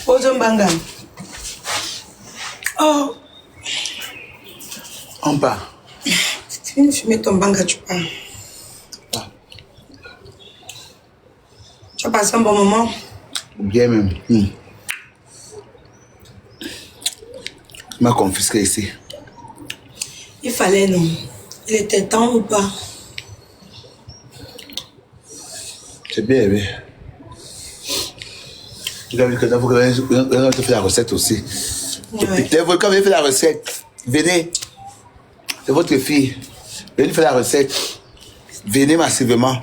[SPEAKER 2] Ozombanga. Oh.
[SPEAKER 1] On part.
[SPEAKER 2] Tu viens de fumer ton banga, tu pars. Tu as passé un bon moment?
[SPEAKER 1] Bien même. Il m'a confisqué ici.
[SPEAKER 2] Il fallait, non? Il était temps ou pas?
[SPEAKER 1] C'est bien, bien. Il a vu que vous avez fait la recette aussi.
[SPEAKER 2] Ouais.
[SPEAKER 1] Quand vous avez fait la recette, venez. C'est votre fille. Venez faire la recette. Venez massivement.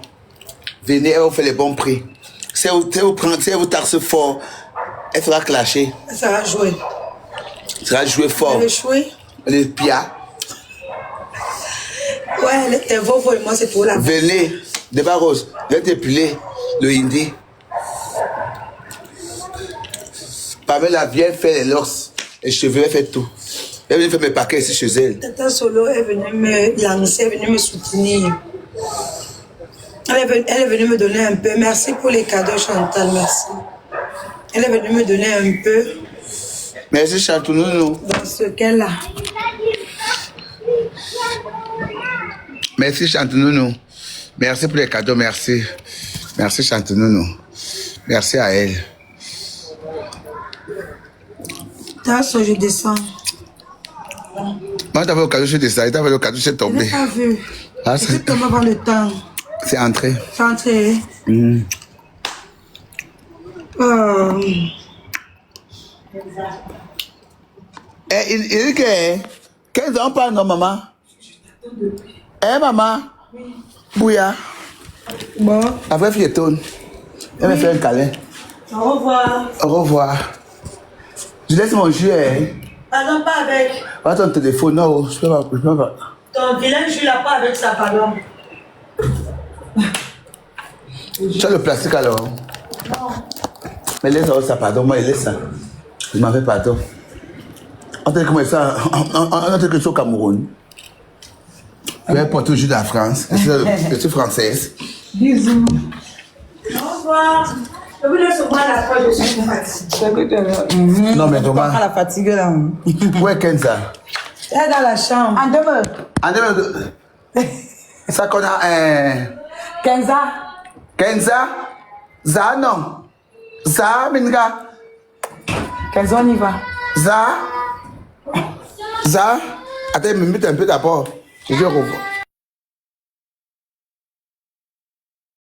[SPEAKER 1] Venez, elle vous fait les bons prix. Si elle vous taxe fort, elle fera clasher.
[SPEAKER 2] Ça va jouer.
[SPEAKER 1] Ça va jouer fort.
[SPEAKER 2] Elle va jouer?
[SPEAKER 1] Elle est pia.
[SPEAKER 2] Ouais, elle était Vovo et moi, c'est pour la.
[SPEAKER 1] Venez, débat rose. Venez dépiler le hindi. Pamela vient faire les locks, les cheveux, elle fait tout. Elle vient faire mes paquets ici chez elle.
[SPEAKER 2] Tata Solo est venue me lancer, elle est venue me soutenir. Elle est venue me donner un peu. Merci pour les cadeaux, Chantal, merci. Elle est venue me donner un peu.
[SPEAKER 1] Merci Chantounou.
[SPEAKER 2] Dans ce qu'elle a.
[SPEAKER 1] Merci Chantounou. Merci pour les cadeaux, merci. Merci Chantounou. Merci à elle.
[SPEAKER 2] Tasso, je descends.
[SPEAKER 1] Moi, t'avais le cadeau, je descends. T'avais le cadeau, je suis
[SPEAKER 2] Je
[SPEAKER 1] tombé.
[SPEAKER 2] n'ai pas vu.
[SPEAKER 1] Ah,
[SPEAKER 2] C'est tombé avant le temps.
[SPEAKER 1] c'est entré.
[SPEAKER 2] C'est entré.
[SPEAKER 1] Mm.
[SPEAKER 2] Oh.
[SPEAKER 1] Il dit que 15 ans pas, non, maman? Maman? Bouya.
[SPEAKER 2] Bon.
[SPEAKER 1] Après, fille tourne. Elle me fait un câlin.
[SPEAKER 2] Au revoir.
[SPEAKER 1] Au revoir. Je laisse mon jus,
[SPEAKER 2] Ah non, pas avec.
[SPEAKER 1] Pas ton téléphone, non, je peux pas.
[SPEAKER 2] Ton vilain, je suis là pas avec ça, pardon.
[SPEAKER 1] Tu as le plastique alors?
[SPEAKER 2] Non.
[SPEAKER 1] Mais laisse ça, pardon, moi, laisse ça. Je m'en fais pardon. On t'a dit comment ça, on t'a dit que c'est au Cameroun. Je vais porter le jus de la France. Je suis française.
[SPEAKER 2] Bisous. Au revoir. Je vous laisse au moins la fois, je suis fatiguée.
[SPEAKER 1] Non, mais comment?
[SPEAKER 3] La fatigue là.
[SPEAKER 1] Où est Kenza?
[SPEAKER 2] Elle est dans la chambre. En demeure.
[SPEAKER 1] Ça qu'on a
[SPEAKER 2] Kenza.
[SPEAKER 1] Kenza? Za, non. Za, Minga.
[SPEAKER 2] Kenza, on y va.
[SPEAKER 1] Za. Attends, me mets un peu d'abord. Je vais revoir.